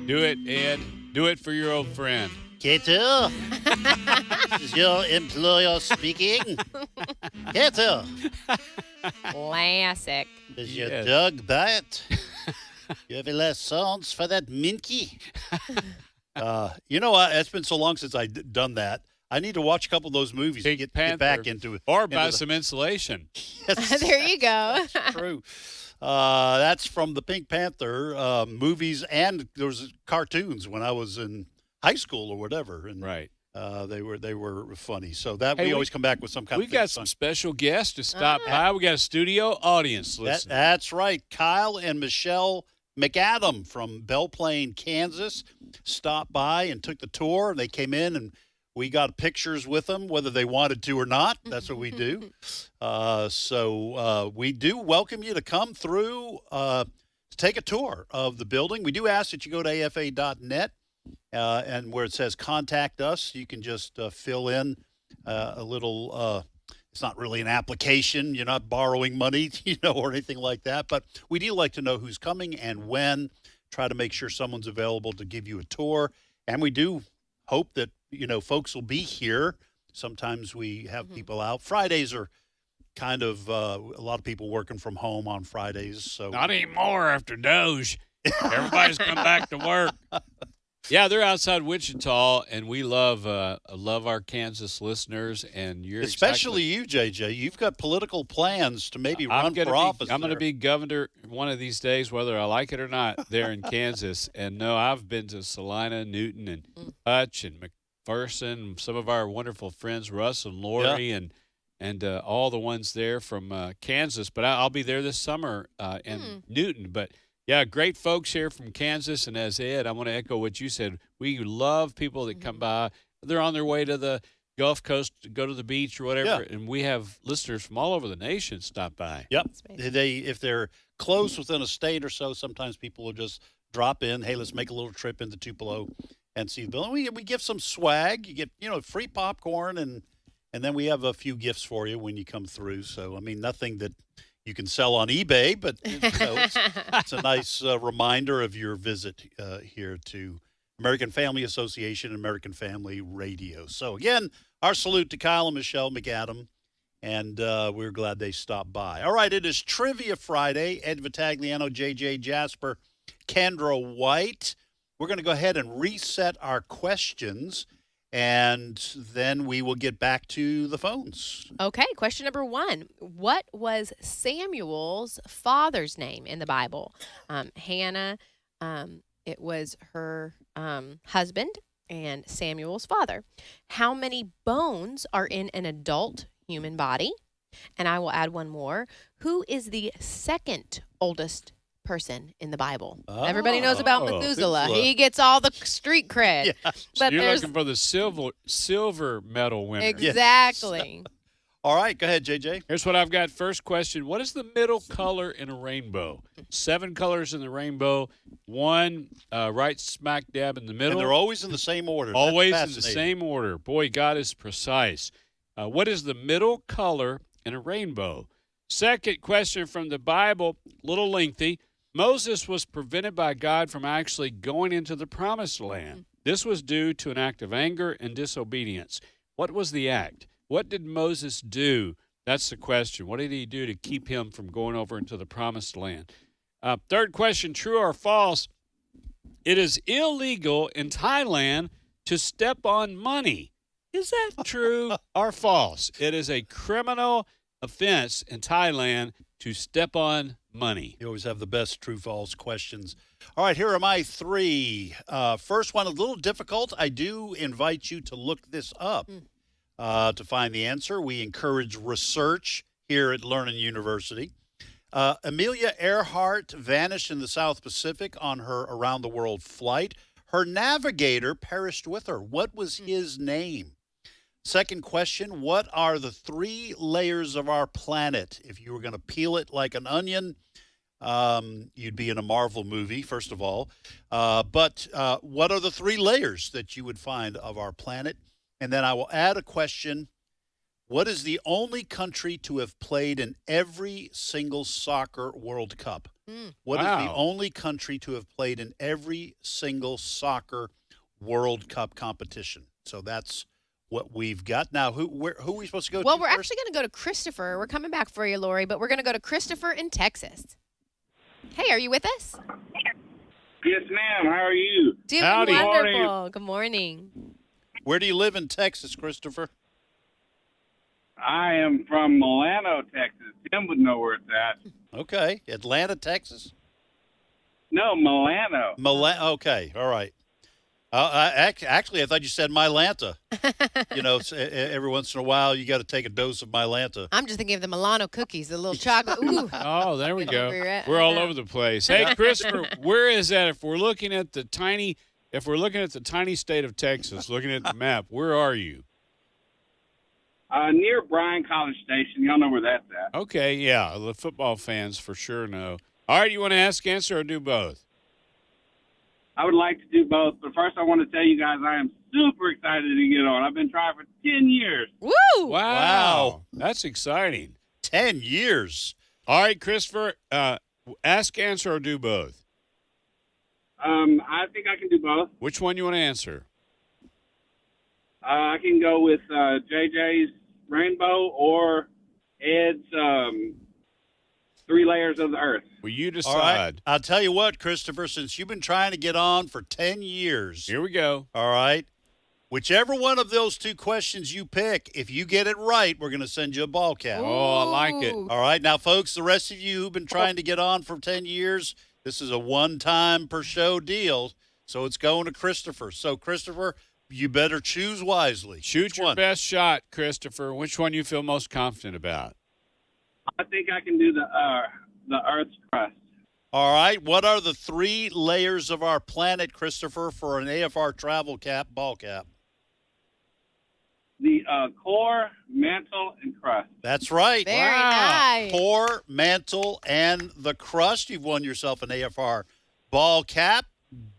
Do it, Ed. Do it for your old friend. Kato, this is your employer speaking. Kato, Classic. does your dog bite? You have any last songs for that Minky? You know, it's been so long since I've done that. I need to watch a couple of those movies to get back into it. Or buy some insulation. Yes. There you go. That's true. That's from the Pink Panther movies, and there was cartoons when I was in high school or whatever. And right. They were funny. So that Hey, we always come back with some kind of. We got some special guests to stop by. We got a studio audience listening. That's right. Kyle and Michelle McAdam from Belle Plaine, Kansas, stopped by and took the tour. They came in and we got pictures with them, whether they wanted to or not. That's what we do. So we do welcome you to come through, to take a tour of the building. We do ask that you go to afa.net, and where it says contact us, you can just fill in a little, it's not really an application. You're not borrowing money, or anything like that. But we do like to know who's coming and when, try to make sure someone's available to give you a tour. And we do hope that, folks will be here. Sometimes we have people out. Fridays are kind of a lot of people working from home on Fridays. So not anymore after Doge. Everybody's come back to work. Yeah, they're outside Wichita, and we love our Kansas listeners, and you're especially you, JJ. You've got political plans to maybe run for office. I'm going to be governor one of these days, whether I like it or not, there in Kansas. And no, I've been to Salina, Newton, and Hutch, and McPherson, some of our wonderful friends, Russ and Lori, and all the ones there from Kansas. But I'll be there this summer in Newton. But yeah, great folks here from Kansas. And as Ed, I want to echo what you said. We love people that come by. They're on their way to the Gulf Coast to go to the beach or whatever. Yeah. And we have listeners from all over the nation stop by. Yep. If they're close within a state or so, sometimes people will just drop in. Hey, let's make a little trip into Tupelo and see the building. We give some swag. You get, free popcorn, and then we have a few gifts for you when you come through. So, I mean, nothing that you can sell on eBay, but it's a nice reminder of your visit here to American Family Association and American Family Radio. So, again, our salute to Kyle and Michelle McAdam, and we're glad they stopped by. All right, it is Trivia Friday. Ed Vitagliano, JJ Jasper, Kendra White. We're going to go ahead and reset our questions, and then we will get back to the phones. Okay, question number 1. What was Samuel's father's name in the Bible? Hannah, it was her husband and Samuel's father. How many bones are in an adult human body? And I will add one more. Who is the second oldest person in the Bible? Everybody knows about Methuselah. He gets all the street cred. Yeah. But so you're looking for the silver medal winner. Exactly. Yes. All right, go ahead, JJ. Here's what I've got. First question. What is the middle color in a rainbow? 7 colors in the rainbow. One right smack dab in the middle. And they're always in the same order. Always in the same order. Boy, God is precise. What is the middle color in a rainbow? Second question from the Bible, a little lengthy. Moses was prevented by God from actually going into the promised land. This was due to an act of anger and disobedience. What was the act? What did Moses do? That's the question. What did he do to keep him from going over into the promised land? Third question, true or false? It is illegal in Thailand to step on money. Is that true or false? It is a criminal offense in Thailand to step on money. You always have the best true-false questions. All right, here are my 3. First one, a little difficult. I do invite you to look this up to find the answer. We encourage research here at Learning University. Amelia Earhart vanished in the South Pacific on her around-the-world flight. Her navigator perished with her. What was his name? Second question, what are the 3 layers of our planet? If you were going to peel it like an onion, you'd be in a Marvel movie, first of all. But what are the 3 layers that you would find of our planet? And then I will add a question. What is the only country to have played in every single soccer World Cup? What is the only country to have played in every single soccer World Cup competition? So that's what we've got. Now, who are we supposed to go to? Well, we're actually going to go to Christopher. We're coming back for you, Lori, but we're going to go to Christopher in Texas. Hey, are you with us? Yes, ma'am. How are you? Doing Howdy. wonderful. Good morning. Where do you live in Texas, Christopher? I am from Milano, Texas. Tim would know where it's at. Okay. Atlanta, Texas? No, Milano. Okay. All right. Actually, I thought you said Mylanta. Every once in a while, you got to take a dose of Mylanta. I'm just thinking of the Milano cookies, the little chocolate. Ooh. Oh, there we go. We're all over the place. Hey, Christopher, where is that? If we're looking at the tiny state of Texas, looking at the map, where are you? Near Bryan College Station. Y'all know where that's at. Okay, yeah. The football fans for sure know. All right, you want to ask, answer, or do both? I would like to do both, but first I want to tell you guys I am super excited to get on. I've been trying for 10 years. Woo! Wow. That's exciting. 10 years. All right, Christopher, ask, answer, or do both? I think I can do both. Which one you want to answer? I can go with JJ's Rainbow or Ed's 3 Layers of the Earth. Well, you decide. All right. I'll tell you what, Christopher, since you've been trying to get on for 10 years. Here we go. All right. Whichever one of those two questions you pick, if you get it right, we're going to send you a ball cap. Oh, I like it. All right. Now, folks, the rest of you who've been trying to get on for 10 years, this is a one-time per show deal, so it's going to Christopher. So, Christopher, you better choose wisely. Shoot your best shot, Christopher. Which one you feel most confident about? I think I can do the Earth's crust. All right. What are the 3 layers of our planet, Christopher, for an AFR travel cap, ball cap? The core, mantle, and crust. That's right. Very nice. Core, mantle, and the crust. You've won yourself an AFR ball cap.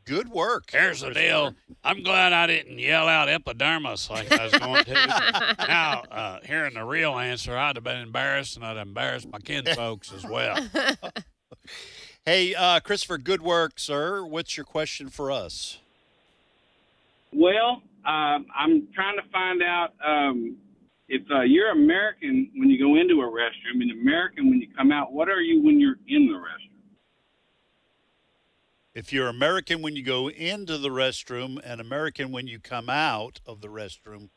Good work. Here's the deal. I'm glad I didn't yell out epidermis like I was going to. Now, hearing the real answer, I'd have been embarrassed, and I'd have embarrassed my kinfolks as well. Hey, Christopher, good work, sir. What's your question for us? Well, I'm trying to find out if you're American when you go into a restroom and American when you come out. What are you when you're in the restroom? If you're American when you go into the restroom and American when you come out of the restroom,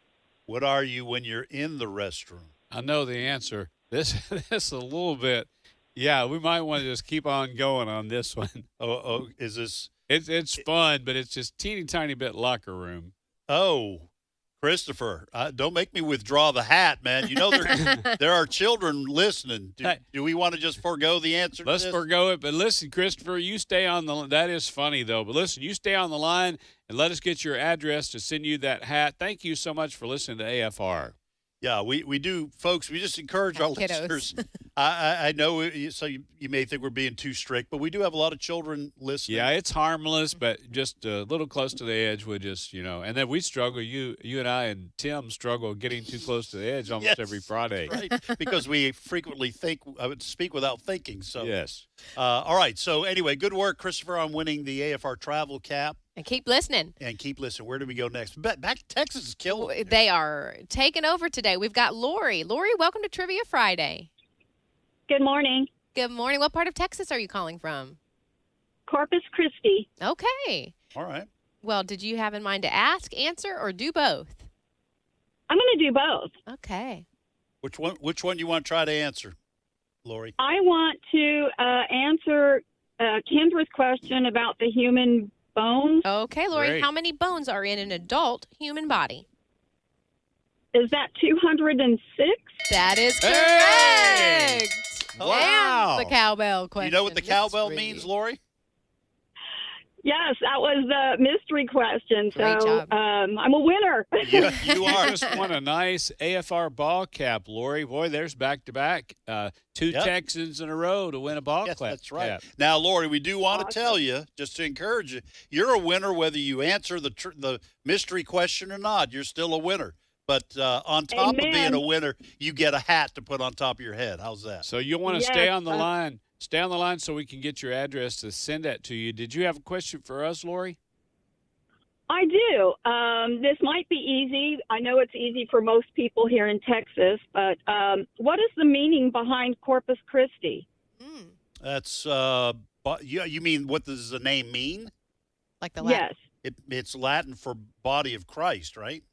what are you when you're in the restroom? I know the answer. This a little bit. Yeah, we might want to just keep on going on this one. Oh, is this? It's fun, but it's just teeny tiny bit locker room. Oh, Christopher, don't make me withdraw the hat, man. You know there are children listening. Do we want to just forego the answer? Let's to this? forego it. But listen, Christopher, you stay on the. That is funny though. But listen, you stay on the line and let us get your address to send you that hat. Thank you so much for listening to AFR. Yeah, we do, folks. We just encourage our listeners. I know, so you may think we're being too strict, but we do have a lot of children listening. Yeah, it's harmless, but just a little close to the edge would just, and then we struggle. You and I and Tim struggle getting too close to the edge almost every Friday. Right, because we frequently speak without thinking. So yes. All right. So anyway, good work, Christopher, on winning the AFR travel cap. And keep listening. Where do we go next? Back to Texas is killing it. They are taking over today. We've got Lori. Lori, welcome to Trivia Friday. Good morning. Good morning. What part of Texas are you calling from? Corpus Christi. Okay. All right. Well, did you have in mind to ask, answer, or do both? I'm going to do both. Okay. Which one do you want to try to answer, Lori? I want to answer Kendra's question about the human bones. Okay, Lori, Great. How many bones are in an adult human body? Is that 206? That is correct. Hey! Wow. And the cowbell question. You know what the cowbell means, Lori? Yes, that was the mystery question. Great So job. I'm a winner. Yeah, you are. Just won a nice AFR ball cap, Lori. Boy, there's back-to-back. 2 Texans in a row to win a ball cap. That's right. Now, Lori, we do want to tell you, just to encourage you, you're a winner whether you answer the mystery question or not. You're still a winner. But on top of being a winner, you get a hat to put on top of your head. How's that? So you'll want to stay on the line. Stay on the line so we can get your address to send that to you. Did you have a question for us, Lori? I do. This might be easy. I know it's easy for most people here in Texas, but what is the meaning behind Corpus Christi? That's you mean what does the name mean? Like the Latin? Yes. It's Latin for body of Christ, right?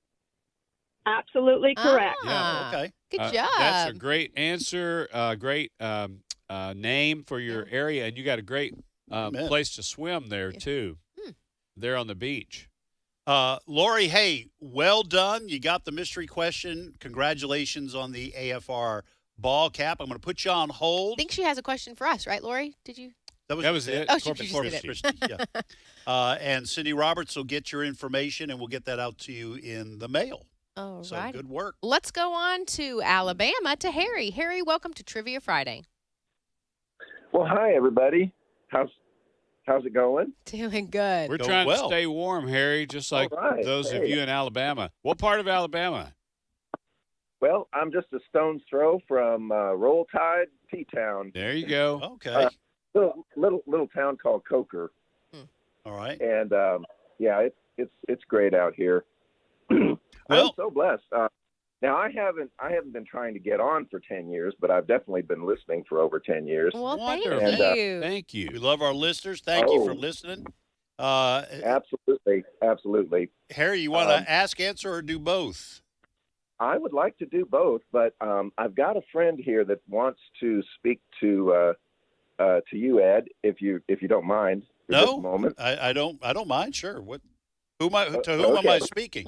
Absolutely correct. Yeah, okay. Good job. That's a great answer. Great name for your area, and you got a great place to swim there too. There on the beach. Lori, hey, well done. You got the mystery question. Congratulations on the AFR ball cap. I'm going to put you on hold. I think she has a question for us, right, Lori? Did you? That was it. Oh, she just did it. Christi, yeah. And Cindy Roberts will get your information, and we'll get that out to you in the mail. All so right. Good work. Let's go on to Alabama to Harry. Harry, welcome to Trivia Friday. Well, hi, everybody. How's it going? Doing good. We're trying to stay warm, Harry, just like those of you in Alabama. What part of Alabama? Well, I'm just a stone's throw from Roll Tide, T-Town. There you go. Okay. Little town called Coker. All right. And yeah, it's great out here. I'm so blessed. Now, I haven't been trying to get on for 10 years, but I've definitely been listening for over 10 years. Well, Wonderful. Thank you. We love our listeners. Thank you for listening. Absolutely. Harry, you want to ask, answer, or do both? I would like to do both, but I've got a friend here that wants to speak to you, Ed, if you don't mind. At this moment. I don't mind. Sure. To whom am I speaking?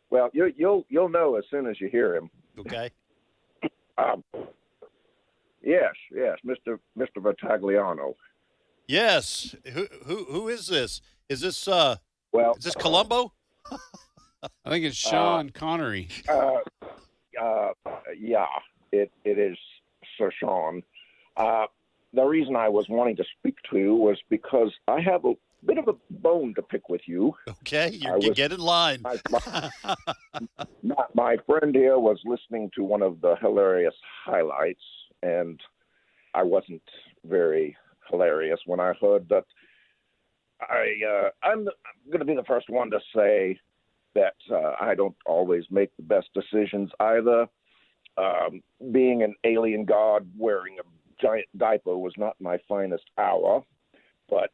Well, you'll know as soon as you hear him. Okay. Yes, Mr. Vitagliano. Yes. Who is this? Is this is this Columbo? I think it's Sean Connery. Yeah, it is Sir Sean. The reason I was wanting to speak to you was because I have a bit of a bone to pick with you. Okay, you get in line. My friend here was listening to one of the hilarious highlights, and I wasn't very hilarious when I heard that. I'm going to be the first one to say that I don't always make the best decisions either. Being an alien god wearing a giant diaper was not my finest hour, but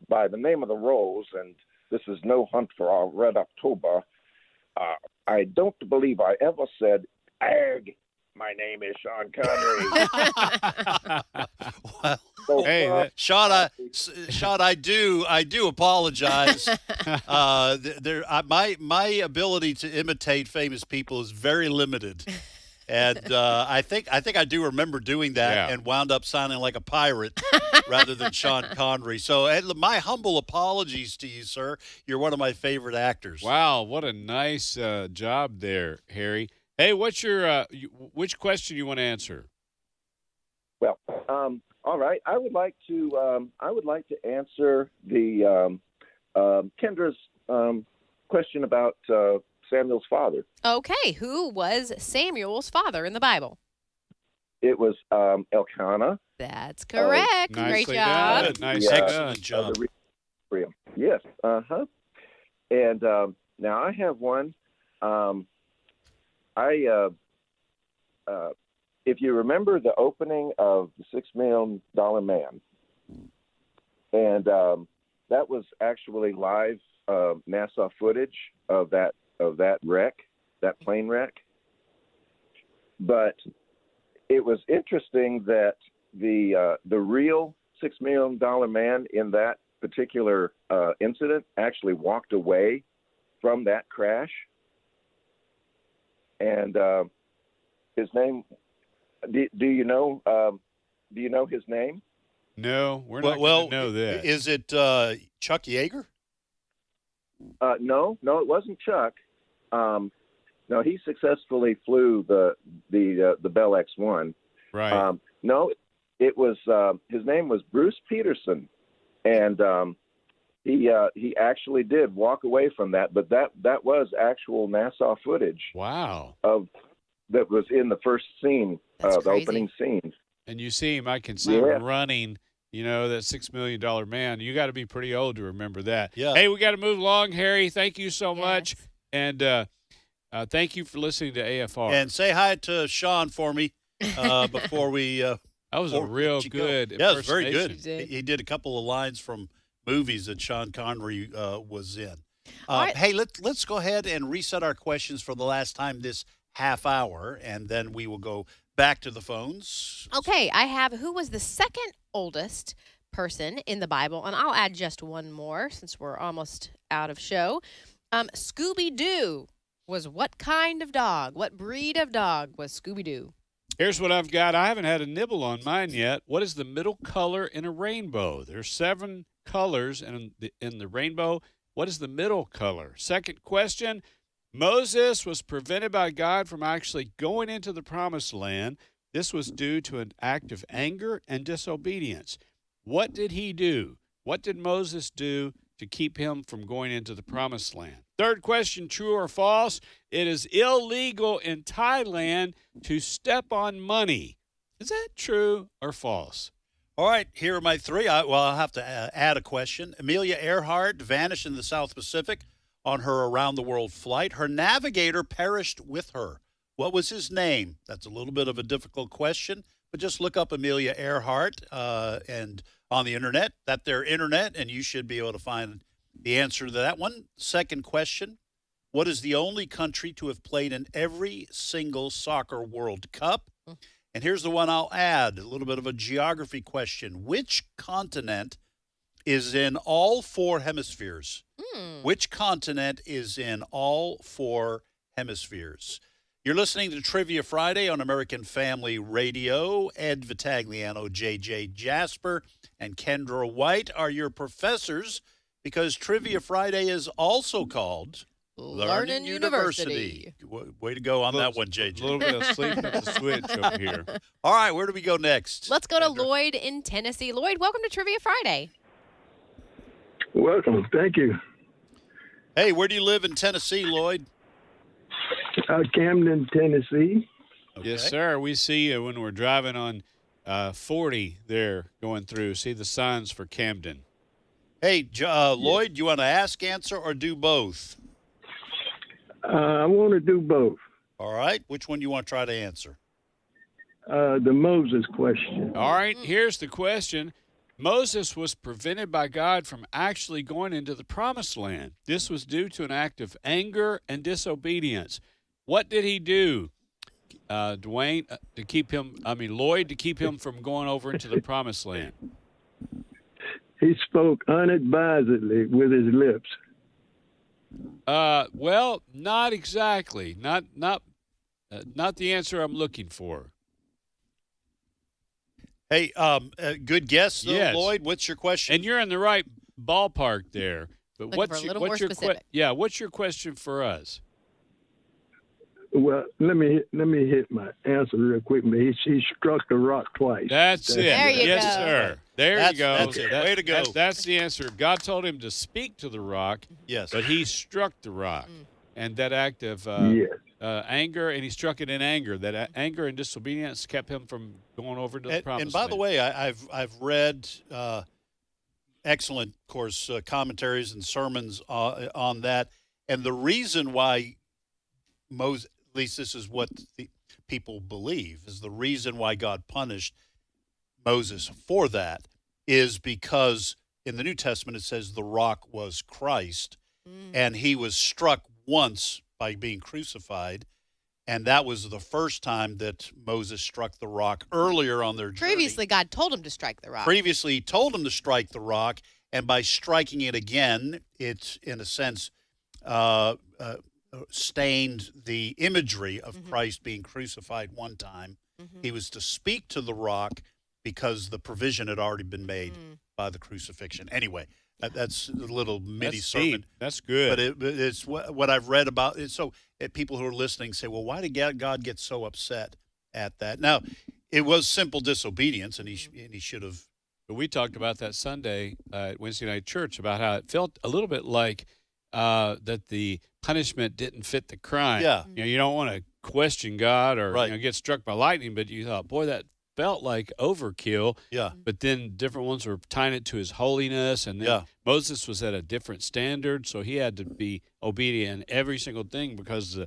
by the name of the rose, and this is no hunt for our Red October, I don't believe I ever said, "Ag, my name is Sean Connery." Sean, I do apologize. My ability to imitate famous people is very limited. And I think I do remember doing that and wound up sounding like a pirate rather than Sean Connery. So my humble apologies to you, sir. You're one of my favorite actors. Wow, what a nice job there, Harry. Hey, what's your which question you want to answer? Well, all right. I would like to answer the Kendra's question about Samuel's father. Okay, who was Samuel's father in the Bible? It was Elkanah. That's correct. Great job. Excellent job. Yes. And now I have one. If you remember the opening of the $6 Million Man, and that was actually live NASA footage of that wreck, that plane wreck. But it was interesting that the real $6 Million Man in that particular incident actually walked away from that crash. And his name, do you know his name? No, we're not going to know that. Is it Chuck Yeager? No, it wasn't Chuck. No, he successfully flew the Bell X-1. Right. No, it was his name was Bruce Peterson, and he actually did walk away from that. But that was actual NASA footage. Wow. That was in the first scene, the opening scene. And you see him, I can see him running. You know, that $6 Million Man. You got to be pretty old to remember that. Yeah. Hey, we got to move along, Harry. Thank you so much. And thank you for listening to AFR. And say hi to Sean for me before we. That was a real good impersonation. Yeah, it was very good. He did a couple of lines from movies that Sean Connery was in. Right. Hey, let's go ahead and reset our questions for the last time this half hour, and then we will go back to the phones. Okay, I have who was the second oldest person in the Bible, and I'll add just one more since we're almost out of show. Scooby-Doo was what kind of dog? What breed of dog was Scooby-Doo? Here's what I've got. I haven't had a nibble on mine yet. What is the middle color in a rainbow? There's 7 colors in the rainbow. What is the middle color? Second question. Moses was prevented by God from actually going into the promised land. This was due to an act of anger and disobedience. What did he do? What did Moses do to keep him from going into the promised land? Third question, true or false? It is illegal in Thailand to step on money. Is that true or false? All right, here are my 3. I'll have to add a question. Amelia Earhart vanished in the South Pacific on her around-the-world flight. Her navigator perished with her. What was his name? That's a little bit of a difficult question, but just look up Amelia Earhart and on the internet, and you should be able to find the answer to that one. Second question, what is the only country to have played in every single soccer World Cup? And here's the one I'll add, a little bit of a geography question. Which continent is in all four hemispheres? Which continent is in all four hemispheres? You're listening to Trivia Friday on American Family Radio. Ed Vitagliano, J.J. Jasper, and Kendra White are your professors because Trivia Friday is also called Learning University. Way to go on that one, JJ. A little bit of sleep at the switch over here. All right, where do we go next? Let's go to Lloyd in Tennessee. Lloyd, welcome to Trivia Friday. Welcome. Thank you. Hey, where do you live in Tennessee, Lloyd? Camden, Tennessee. Okay. Yes, sir. We see you when we're driving on 40 there going through. See the signs for Camden. Hey, Lloyd, you want to ask, answer, or do both? I want to do both. All right. Which one do you want to try to answer? The Moses question. All right. Here's the question. Moses was prevented by God from actually going into the promised land. This was due to an act of anger and disobedience. What did he do, Lloyd, to keep him from going over into the promised land? He spoke unadvisedly with his lips. Well, not exactly. Not the answer I'm looking for. Hey, good guess, though, yes. Lloyd. What's your question? And you're in the right ballpark there. But what's your specific. What's your question for us? Well, let me hit my answer real quick. He struck the rock twice. That's it. There you yes, go. sir. There you go. That's it. Way to go. That's the answer. God told him to speak to the rock. Yes. But he struck the rock. And that act of anger, and he struck it in anger. That anger and disobedience kept him from going over to the promised And by land. the way, I've read excellent, of course, commentaries and sermons on that. And the reason why Moses, at least this is what the people believe, is the reason why God punished Moses for that is because in the New Testament it says the rock was Christ, and he was struck once by being crucified, and that was the first time that Moses struck the rock earlier on their journey. Previously, God told him to strike the rock. Previously, he told him to strike the rock, and by striking it again, it's, in a sense, stained the imagery of Christ being crucified one time. He was to speak to the rock because the provision had already been made by the crucifixion. Anyway, that's a little mini sermon. Deep. That's good. But it's what I've read about it. So people who are listening say, well, why did God get so upset at that? Now, it was simple disobedience, and he should have. But we talked about that Sunday at Wednesday night church about how it felt a little bit like that the punishment didn't fit the crime. Yeah. You don't want to question God or Right. get struck by lightning, but you thought, boy, that felt like overkill. Yeah. But then different ones were tying it to his holiness, and then Moses was at a different standard, so he had to be obedient in every single thing because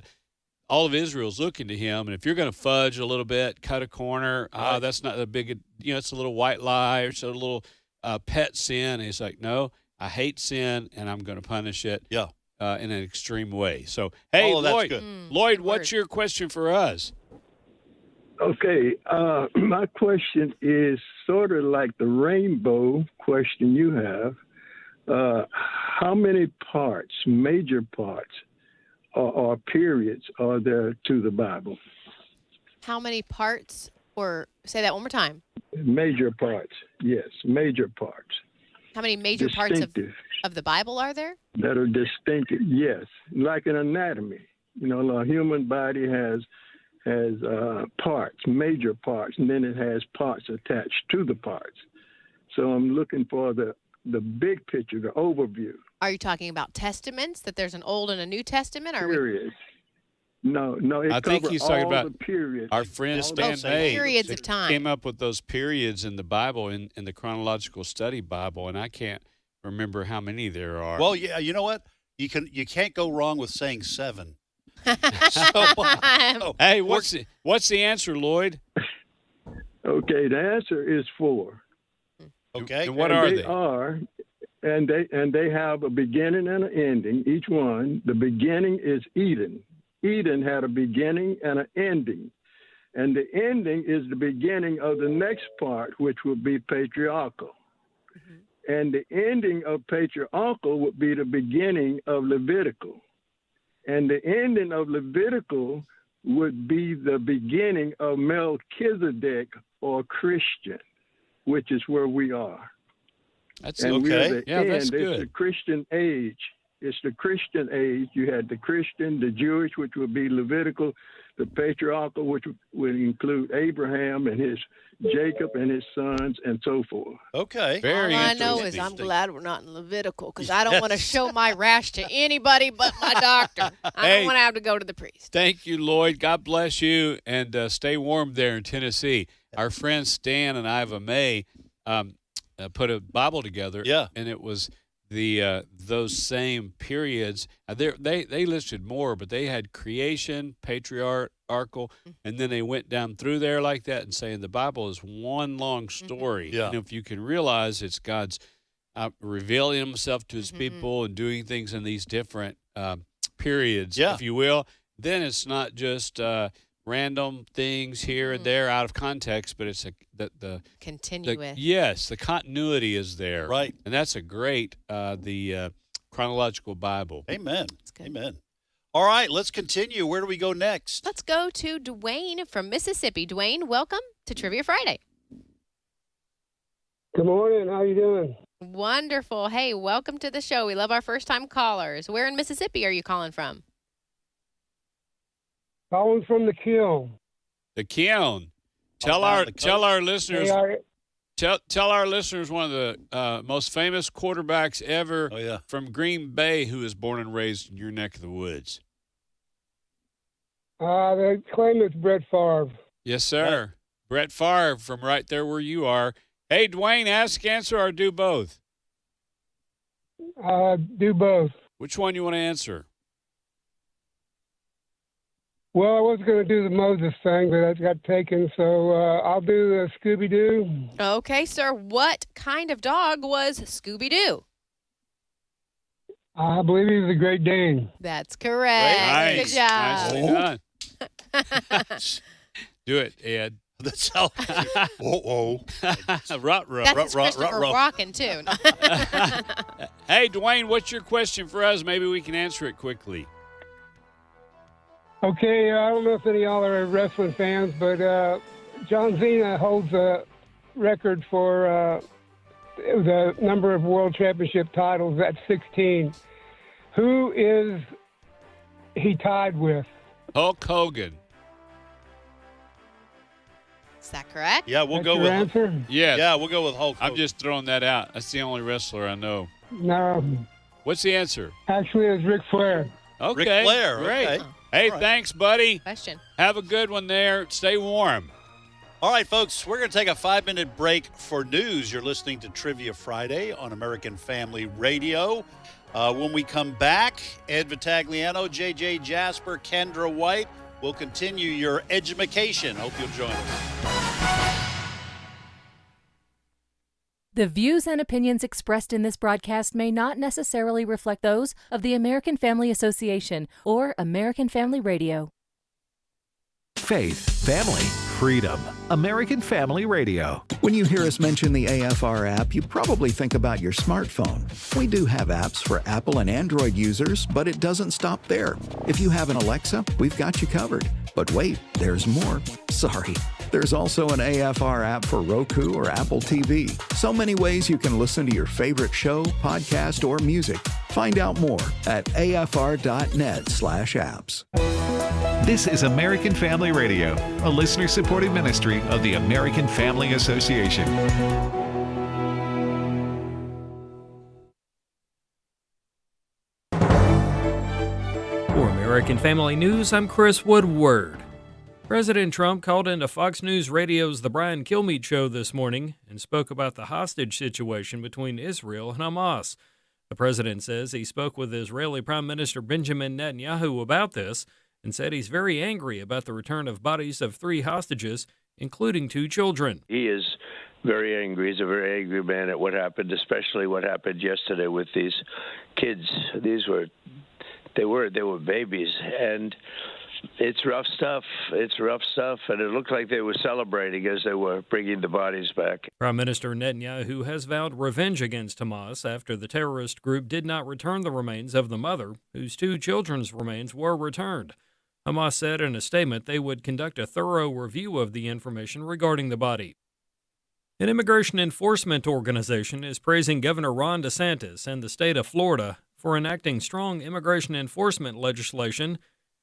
all of Israel's looking to him. And if you're going to fudge a little bit, cut a corner, that's not a big, it's a little white lie or it's a little pet sin. And he's like, no, I hate sin, and I'm going to punish it in an extreme way. So, hey, Lloyd, Lloyd, what's your question for us? Okay, my question is sort of like the rainbow question you have. How many parts, major parts, or periods are there to the Bible? How many parts, or say that one more time? Major parts, yes, major parts. How many major parts of the Bible are there? That are distinctive, yes, like an anatomy. A human body has parts, major parts, and then it has parts attached to the parts. So I'm looking for the big picture, the overview. Are you talking about testaments, that there's an Old and a New Testament? Periods. No, I think he's talking about periods. Our friend Stan May periods of time. Came up with those periods in the Bible, in the Chronological Study Bible, and I can't remember how many there are. Well, yeah, you know what? You can't go wrong with saying 7. Hey, what's the answer, Lloyd? Okay, the answer is 4. Okay. And what And are they? And they have a beginning and an ending, each one. The beginning is Eden. Eden had a beginning and an ending. And the ending is the beginning of the next part, which would be patriarchal. And the ending of patriarchal would be the beginning of Levitical. And the ending of Levitical would be the beginning of Melchizedek or Christian, which is where we are. That's and okay. We're the Yeah, end. that's It's good. the Christian age. It's the Christian age. You had the Christian, the Jewish, which would be Levitical, the patriarchal, which would include Abraham and his Jacob and his sons, and so forth. Okay. All I know is I'm glad we're not in Levitical because I don't want to show my rash to anybody but my doctor. I don't want to have to go to the priest. Thank you, Lloyd. God bless you, and stay warm there in Tennessee. Our friend Stan and Iva May put a Bible together, and it was those same periods. They listed more, but they had creation, patriarchal, and then they went down through there like that and saying the Bible is one long story. Yeah. And if you can realize it's God's revealing himself to his people and doing things in these different periods, if you will, then it's not just random things here and there out of context, but it's the continuous. Yes, the continuity is there, right? And that's a great the chronological Bible. Amen. Amen. All right, let's continue. Where do we go next? Let's go to Dwayne from Mississippi. Dwayne, welcome to Trivia Friday. Good morning. How you doing? Wonderful. Hey, welcome to the show. We love our first-time callers. Where in Mississippi are you calling from? Calling from the Kiln. The Kiln. Tell our listeners. Tell our listeners one of the most famous quarterbacks ever from Green Bay who was born and raised in your neck of the woods. They claim it's Brett Favre. Yes, sir. Brett Favre from right there where you are. Hey, Dwayne, ask, answer, or do both? Do both. Which one you want to answer? Well, I was going to do the Moses thing, but that got taken, so I'll do the Scooby-Doo. Okay, sir. What kind of dog was Scooby-Doo? I believe he was a Great Dane. That's correct. Nice. Good job. Nicely done. Do it, Ed. That's how. Whoa. Rut. That's Christopher Walken, too. Hey, Dwayne, what's your question for us? Maybe we can answer it quickly. Okay, I don't know if any of y'all are wrestling fans, but John Cena holds a record for the number of world championship titles at 16. Who is he tied with? Hulk Hogan. Is that correct? Yeah, we'll That's go your with answer? Yes. Yeah, we'll go with Hulk Hogan. I'm just throwing that out. That's the only wrestler I know. No. What's the answer? Actually, it's Ric Flair. Okay. Ric Flair. Great. Okay. Hey, All right. thanks, buddy. Question. Have a good one there. Stay warm. All right, folks, we're going to take a 5-minute break for news. You're listening to Trivia Friday on American Family Radio. When we come back, Ed Vitagliano, J.J. Jasper, Kendra White will continue your edumacation. Hope you'll join us. The views and opinions expressed in this broadcast may not necessarily reflect those of the American Family Association or American Family Radio. Faith, family, freedom. American Family Radio. When you hear us mention the AFR app, you probably think about your smartphone. We do have apps for Apple and Android users, but it doesn't stop there. If you have an Alexa, we've got you covered. But wait, there's more. Sorry. There's also an AFR app for Roku or Apple TV. So many ways you can listen to your favorite show, podcast, or music. Find out more at afr.net/apps. This is American Family Radio, a listener-supported ministry of the American Family Association. For American Family News, I'm Chris Woodward. President Trump called into Fox News Radio's The Brian Kilmeade Show this morning and spoke about the hostage situation between Israel and Hamas. The president says he spoke with Israeli Prime Minister Benjamin Netanyahu about this and said he's very angry about the return of bodies of 3 hostages, including 2 children. He is very angry. He's a very angry man at what happened, especially what happened yesterday with these kids. They were babies, and it's rough stuff. It's rough stuff, and it looked like they were celebrating as they were bringing the bodies back. Prime Minister Netanyahu has vowed revenge against Hamas after the terrorist group did not return the remains of the mother, whose 2 children's remains were returned. Hamas said in a statement they would conduct a thorough review of the information regarding the body. An immigration enforcement organization is praising Governor Ron DeSantis and the state of Florida for enacting strong immigration enforcement legislation.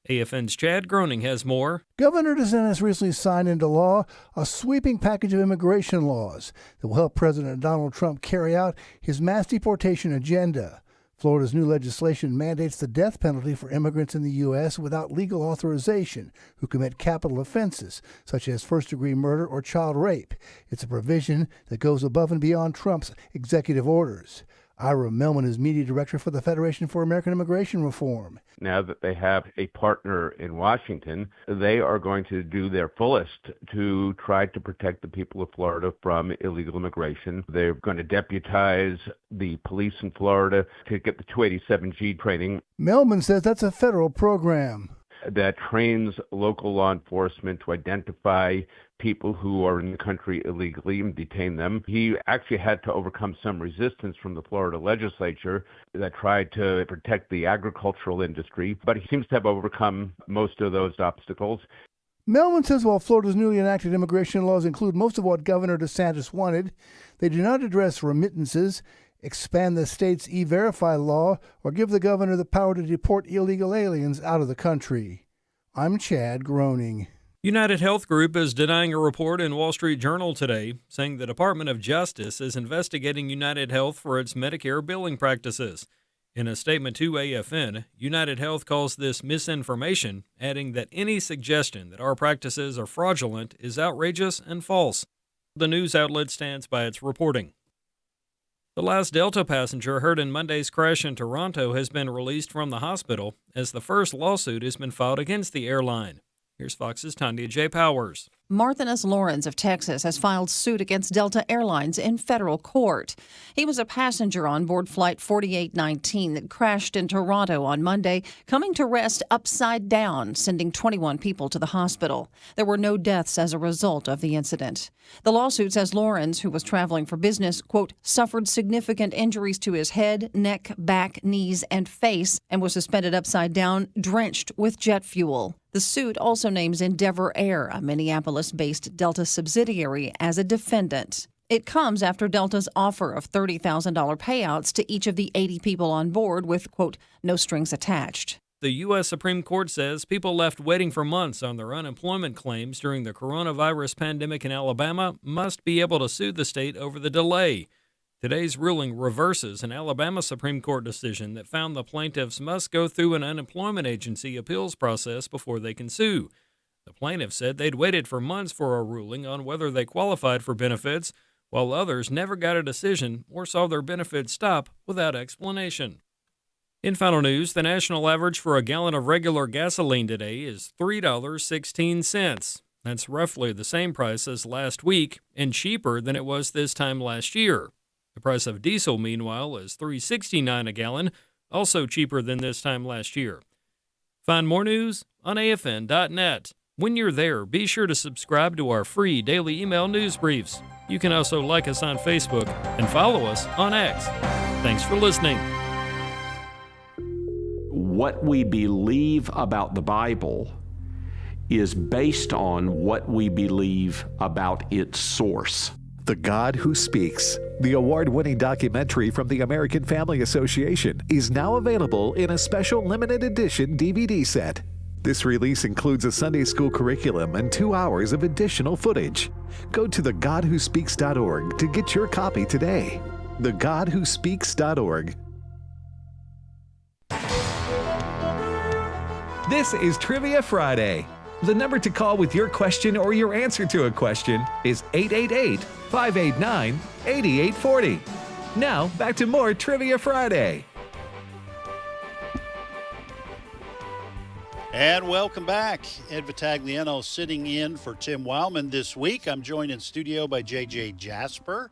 AFN's Chad Groening has more. Governor DeSantis recently signed into law a sweeping package of immigration laws that will help President Donald Trump carry out his mass deportation agenda. Florida's new legislation mandates the death penalty for immigrants in the U.S. without legal authorization who commit capital offenses, such as first-degree murder or child rape. It's a provision that goes above and beyond Trump's executive orders. Ira Melman is media director for the Federation for American Immigration Reform. Now that they have a partner in Washington, they are going to do their fullest to try to protect the people of Florida from illegal immigration. They're going to deputize the police in Florida to get the 287G training. Melman says that's a federal program that trains local law enforcement to identify people who are in the country illegally and detain them. He actually had to overcome some resistance from the Florida legislature that tried to protect the agricultural industry, but he seems to have overcome most of those obstacles. Melman says while Florida's newly enacted immigration laws include most of what Governor DeSantis wanted, they do not address remittances, expand the state's E-Verify law, or give the governor the power to deport illegal aliens out of the country. I'm Chad Groening. United Health Group is denying a report in Wall Street Journal today, saying the Department of Justice is investigating United Health for its Medicare billing practices. In a statement to AFN, United Health calls this misinformation, adding that any suggestion that our practices are fraudulent is outrageous and false. The news outlet stands by its reporting. The last Delta passenger hurt in Monday's crash in Toronto has been released from the hospital as the first lawsuit has been filed against the airline. Here's Fox's Tanya J. Powers. Marthin S. Lawrence of Texas has filed suit against Delta Airlines in federal court. He was a passenger on board Flight 4819 that crashed in Toronto on Monday, coming to rest upside down, sending 21 people to the hospital. There were no deaths as a result of the incident. The lawsuit says Lawrence, who was traveling for business, quote, suffered significant injuries to his head, neck, back, knees, and face, and was suspended upside down, drenched with jet fuel. The suit also names Endeavor Air, a Minneapolis-based Delta subsidiary, as a defendant. It comes after Delta's offer of $30,000 payouts to each of the 80 people on board with, quote, no strings attached. The U.S. Supreme Court says people left waiting for months on their unemployment claims during the coronavirus pandemic in Alabama must be able to sue the state over the delay. Today's ruling reverses an Alabama Supreme Court decision that found the plaintiffs must go through an unemployment agency appeals process before they can sue. The plaintiffs said they'd waited for months for a ruling on whether they qualified for benefits, while others never got a decision or saw their benefits stop without explanation. In final news, the national average for a gallon of regular gasoline today is $3.16. That's roughly the same price as last week and cheaper than it was this time last year. The price of diesel, meanwhile, is $3.69 a gallon, also cheaper than this time last year. Find more news on AFN.net. When you're there, be sure to subscribe to our free daily email news briefs. You can also like us on Facebook and follow us on X. Thanks for listening. What we believe about the Bible is based on what we believe about its source. The God Who Speaks, the award-winning documentary from the American Family Association, is now available in a special limited edition DVD set. This release includes a Sunday school curriculum and 2 hours of additional footage. Go to thegodwhospeaks.org to get your copy today. thegodwhospeaks.org. This is Trivia Friday. The number to call with your question or your answer to a question is 888-589-8840. Now, back to more Trivia Friday. And welcome back. Ed Vitagliano sitting in for Tim Wildman this week. I'm joined in studio by J.J. Jasper.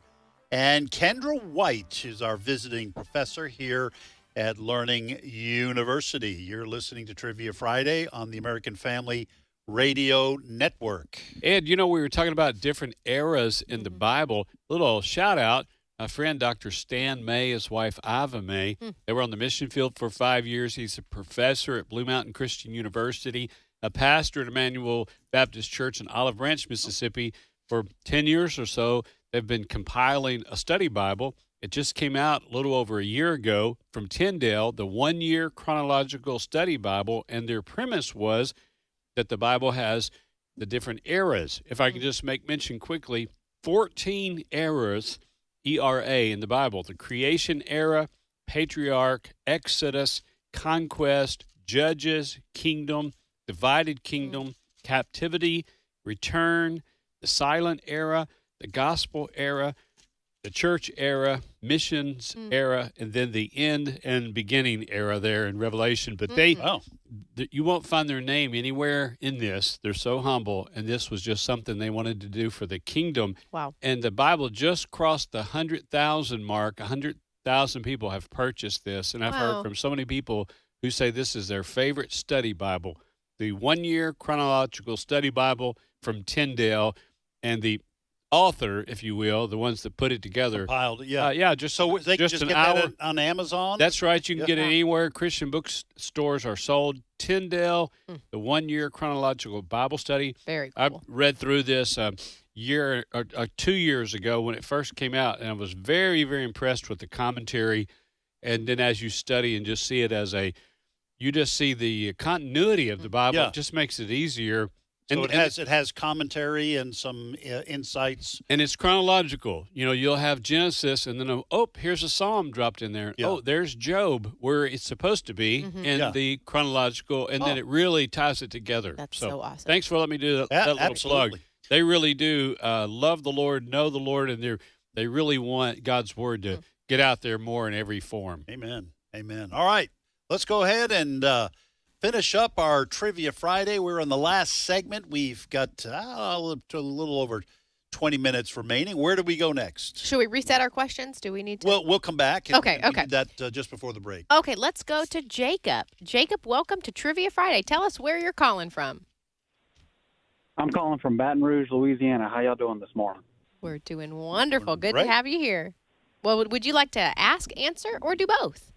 And Kendra White is our visiting professor here at Learning University. You're listening to Trivia Friday on the American Family Radio Network. Ed, we were talking about different eras in the Bible. Little shout out. My friend, Dr. Stan May, his wife, Iva May, they were on the mission field for 5 years. He's a professor at Blue Mountain Christian University, a pastor at Emmanuel Baptist Church in Olive Branch, Mississippi. For 10 years or so, they've been compiling a study Bible. It just came out a little over a year ago from Tyndale, the 1-year chronological study Bible, and their premise was that the Bible has the different eras. If I can just make mention quickly, 14 eras, ERA, in the Bible: the creation era, patriarch, Exodus, conquest, judges, kingdom, divided kingdom, captivity, return, the silent era, the gospel era, the church era, missions era, and then the end and beginning era there in Revelation. But you won't find their name anywhere in this. They're so humble, and this was just something they wanted to do for the kingdom. Wow. And the Bible just crossed the 100,000 mark. 100,000 people have purchased this, and I've heard from so many people who say this is their favorite study Bible, the 1-year chronological study Bible from Tyndale, and the author, if you will, the ones that put it together. Compiled, just so they just can just an get hour that on Amazon? That's right. You can get it anywhere Christian bookstores are sold. Tyndale, the 1-year chronological Bible study. Very cool. I read through this year or 2 years ago when it first came out, and I was very, very impressed with the commentary. And then as you study and just see it you just see the continuity of the Bible. Yeah. It just makes it easier. So it has commentary and some insights. And it's chronological. You'll have Genesis, and then, here's a Psalm dropped in there. Yeah. Oh, there's Job, where it's supposed to be in the chronological, and then it really ties it together. That's so awesome. Thanks for letting me do that little absolutely. plug. They really do love the Lord, know the Lord, and they really want God's Word to get out there more in every form. Amen. Amen. All right. Let's go ahead and finish up our Trivia Friday. We're in the last segment. We've got a little over 20 minutes remaining. Where do we go next? Should we reset our questions? Do we need to? Well, we'll come back. Okay. We did that just before the break. Okay, let's go to Jacob. Jacob, welcome to Trivia Friday. Tell us where you're calling from. I'm calling from Baton Rouge, Louisiana. How y'all doing this morning? We're doing wonderful. Good great. to have you here. Well, would you like to ask, answer, or do both?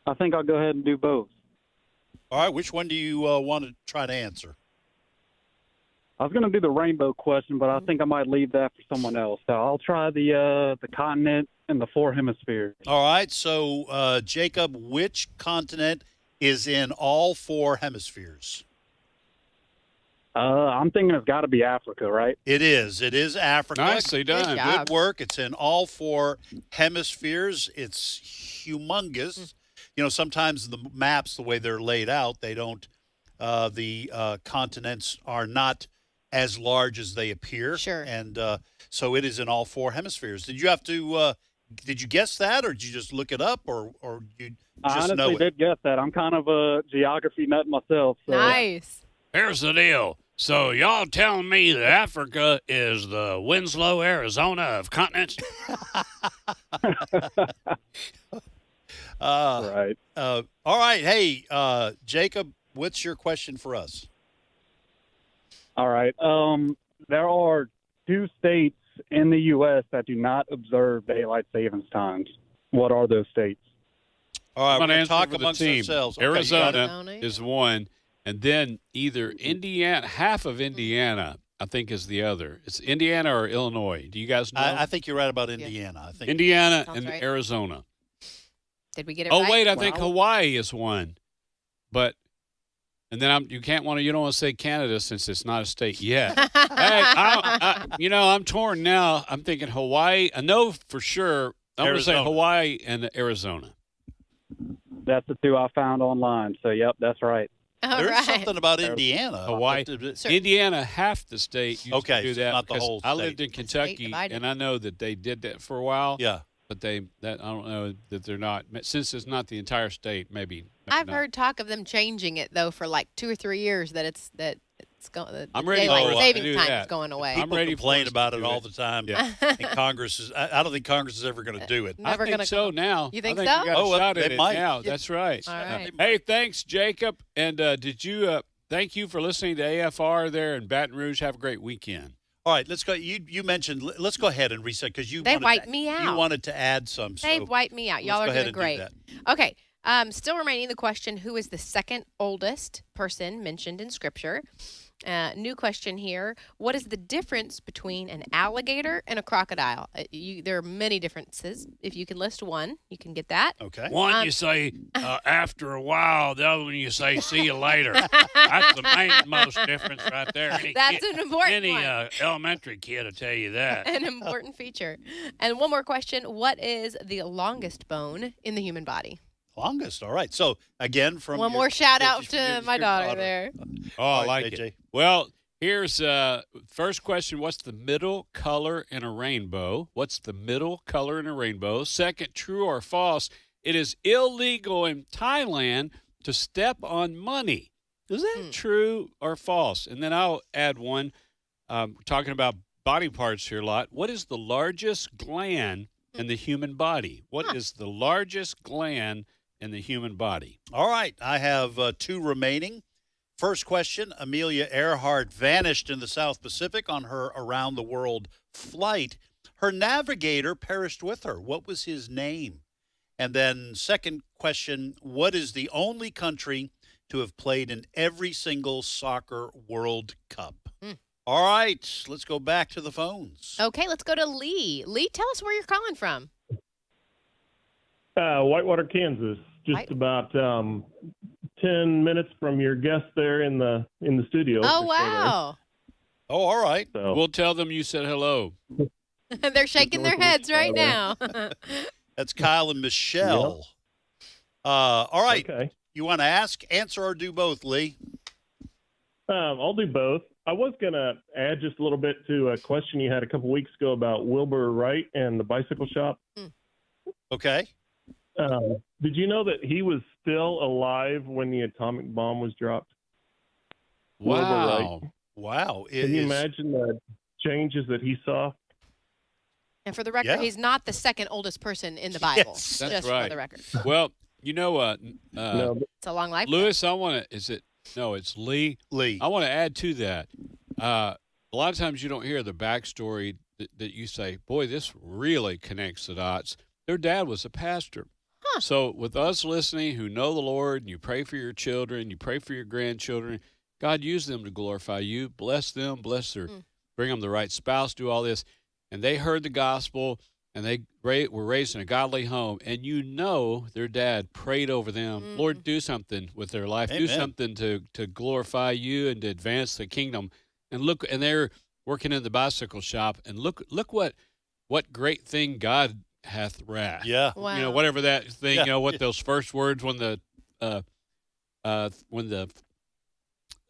I think I'll go ahead and do both. All right. Which one do you want to try to answer? I was going to do the rainbow question, but I think I might leave that for someone else. So I'll try the continent and the 4 hemispheres. All right. So, Jacob, which continent is in all 4 hemispheres? I'm thinking it's got to be Africa, right? It is. It is Africa. Nicely done. Good work. It's in all 4 hemispheres. It's humongous. Sometimes the maps, the way they're laid out, they don't, the continents are not as large as they appear. Sure. And so it is in all 4 hemispheres. Did you have to, did you guess that, or did you just look it up, or you I just know honestly it? did guess that. I'm kind of a geography nut myself. So. Nice. Here's the deal. So y'all telling me that Africa is the Winslow, Arizona of continents? Right. All right. Hey, Jacob, what's your question for us? All right. There are 2 states in the U.S. that do not observe daylight savings times. What are those states? All right, I'm we're gonna going to talk answer for the amongst team. ourselves. Okay, Arizona is one, and then either Indiana, half of Indiana, I think, is the other. It's Indiana or Illinois. Do you guys know? I think you're right about Indiana. I think Indiana Sounds and right. Arizona. Did we get it Oh right? wait, I think Hawaii is one, but and then you don't want to say Canada since it's not a state yet. Hey, I'm torn now. I'm thinking Hawaii. I know for sure. I'm going to say Hawaii and Arizona. That's the 2 I found online. So, yep, that's right. There's something about Indiana. Hawaii. Indiana, half the state used to do that. not the because whole I lived state. in Kentucky, and I know that they did that for a while. Yeah. but I don't know that they're not, since it's not the entire state, maybe I've not. heard talk of them changing it though for like 2 or 3 years that it's going. I'm ready daylight to saving do time that. is going away. People complain about it all the time. Yeah. And Congress is. I don't think Congress is ever going to do it. Never I think gonna so come. now. You think I so? think we got a shot they at it might. now. Yeah. That's right. All right. Hey, thanks, Jacob. And did you? Thank you for listening to AFR there in Baton Rouge. Have a great weekend. All right, let's go. You mentioned. Let's go ahead and reset because They wiped me out. You wanted to add some. They've wiped me out. Y'all are doing great. Okay. Still remaining the question: who is the second oldest person mentioned in Scripture? New question here. What is the difference between an alligator and a crocodile? There are many differences. If you can list one, you can get that. Okay. One you say after a while. The other one you say see you later. That's the main most difference right there. That's an important one. Any elementary kid will tell you that. An important feature. And one more question. What is the longest bone in the human body? Longest. All right. So again, from one more shout out to my daughter there. Oh, I like it. Well, here's first question. What's the middle color in a rainbow? What's the middle color in a rainbow? Second, true or false? It is illegal in Thailand to step on money. Is that true or false? And then I'll add one. We're talking about body parts here a lot. What is the largest gland in the human body? What is the largest gland in the human body? All right. I have 2 remaining. First question, Amelia Earhart vanished in the South Pacific on her around-the-world flight. Her navigator perished with her. What was his name? And then second question, what is the only country to have played in every single soccer World Cup? All right, let's go back to the phones. Okay, let's go to Lee. Lee, tell us where you're calling from. Whitewater, Kansas. Just about 10 minutes from your guest there in the studio. Oh, wow. Oh, all right. So. We'll tell them you said hello. They're shaking their heads right now. That's Kyle and Michelle. All right. Okay. You want to ask, answer, or do both, Lee? I'll do both. I was going to add just a little bit to a question you had a couple weeks ago about Wilbur Wright and the bicycle shop. Okay. Did you know that he was still alive when the atomic bomb was dropped? Wow. Wow. Can you imagine the changes that he saw? And for the record, he's not the second oldest person in the Bible. Yes, that's just right. for the record. Well, you know, No, It's a long life. Lewis, I want to, it's Lee. Lee. I want to add to that. A lot of times you don't hear the backstory that you say, boy, this really connects the dots. Their dad was a pastor. So with us listening who know the Lord, and you pray for your children, you pray for your grandchildren, God use them to glorify you. Bless them, bring them the right spouse, do all this. And they heard the gospel, and they were raised in a godly home. And you know their dad prayed over them. Lord, do something with their life. Amen. Do something to glorify you and to advance the kingdom. And look, and they're working in the bicycle shop. And look what great thing God hath wrought. Yeah. Wow. You know, whatever that thing, Yeah. you know, what those first words when the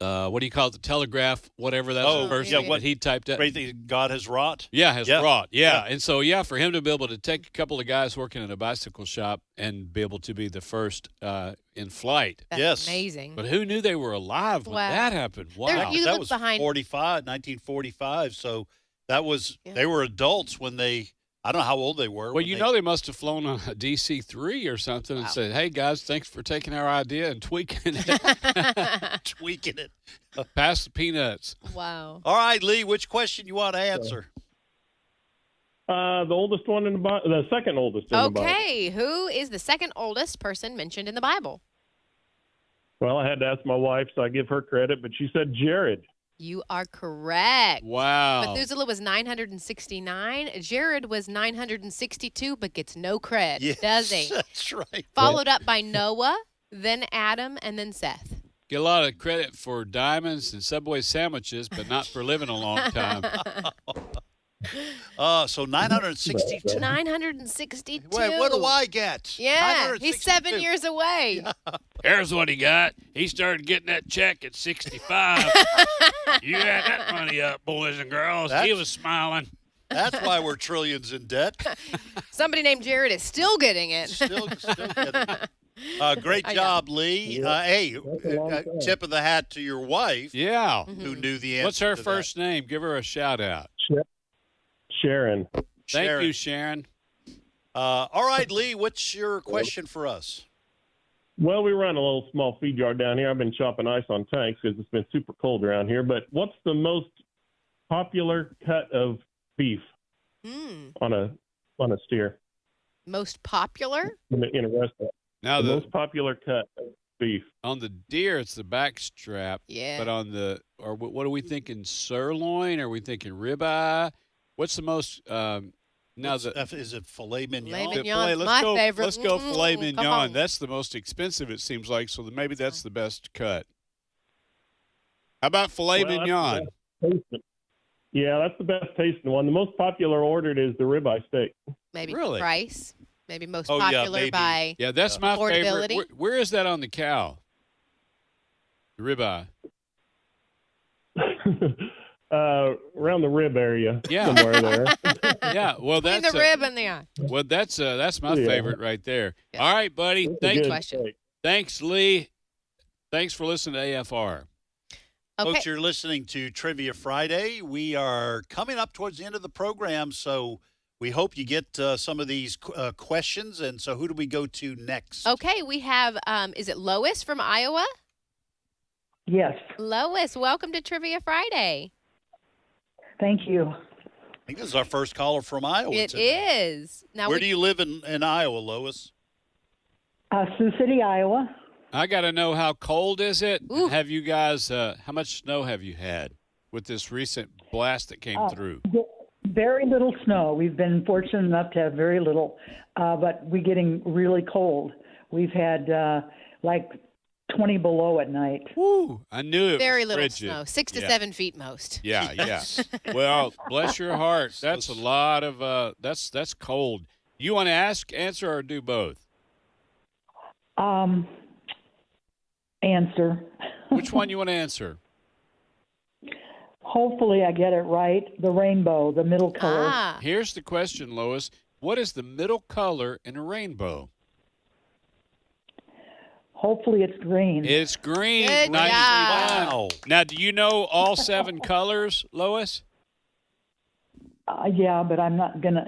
what do you call it, the telegraph, whatever that's the first thing that he typed up. Great thing God has wrought. Yeah, has wrought. Yeah. And so, for him to be able to take a couple of guys working in a bicycle shop and be able to be the first in flight. That's amazing. But who knew they were alive when that happened? Wow. That was 1945. So that was, they were adults when I don't know how old they were. Well, they must have flown on a DC-3 or something and said, hey, guys, thanks for taking our idea and tweaking it. Tweaking it. Pass the peanuts. Wow. All right, Lee, which question you want to answer? The oldest one in the second oldest in the Bible. Okay, who is the second oldest person mentioned in the Bible? Well, I had to ask my wife, so I give her credit, but she said Jared. You are correct. Wow. Methuselah was 969. Jared was 962, but gets no cred, does he? That's right. Followed up by Noah, then Adam, and then Seth. Get a lot of credit for diamonds and Subway sandwiches, but not for living a long time. So 962. 962. Wait, what do I get? Yeah, he's 7 years away. Here's what he got. He started getting that check at 65. You had that money up, boys and girls. He was smiling. That's why we're trillions in debt. Somebody named Jared is still getting it. Still getting it. Great job, Lee. Hey, tip of the hat to your wife. Yeah. Who knew the answer. What's her to first name? Give her a shout out. Sharon. Thank you, Sharon. All right, Lee, what's your question for us? Well, we run a little small feed yard down here. I've been chopping ice on tanks because it's been super cold around here. But what's the most popular cut of beef on a steer? Most popular? In a restaurant. Now the most popular cut of beef. On the deer, it's the back strap. Yeah. But on what are we thinking? Sirloin? Are we thinking ribeye? What's the most? Is it filet mignon? Filet mignon's my favorite. Let's go filet Come mignon. on. That's the most expensive, it seems like. So maybe that's the best cut. How about filet mignon? Yeah, that's the best tasting one. The most popular ordered is the ribeye steak. Maybe Really? price. Maybe most Oh, yeah, popular maybe. by Yeah, that's my favorite. affordability. Where is that on the cow? The ribeye. Around the rib area. Yeah. Somewhere there. Yeah, well, Between that's the rib and the eye. well, that's my Yeah. favorite right there. Yeah. All right, buddy. Good question. Thanks, Lee. Thanks for listening to AFR. Okay. Folks, you're listening to Trivia Friday. We are coming up towards the end of the program, so we hope you get some of these questions. And so who do we go to next? Okay, we have, is it Lois from Iowa? Yes. Lois, welcome to Trivia Friday. Thank you. I think this is our first caller from Iowa It today. is. Now Where do you live in Iowa, Lois? Sioux City, Iowa. I got to know, how cold is it? Have you guys, how much snow have you had with this recent blast that came through? Very little snow. We've been fortunate enough to have very little, but we're getting really cold. We've had like 20 below at night. Woo! I knew it. Very was little frigid. snow, 6 to Yeah. 7 feet most. Yeah, yeah. Well, bless your heart. That's a lot of that's cold. You want to ask, answer, or do both? Answer. Which one you want to answer? Hopefully I get it right. The rainbow, the middle color. Here's the question, Lois. What is the middle color in a rainbow? Hopefully it's green. It's green. Good Nicely job. done. Wow. Now, do you know all 7 colors, Lois? Yeah, but I'm not gonna.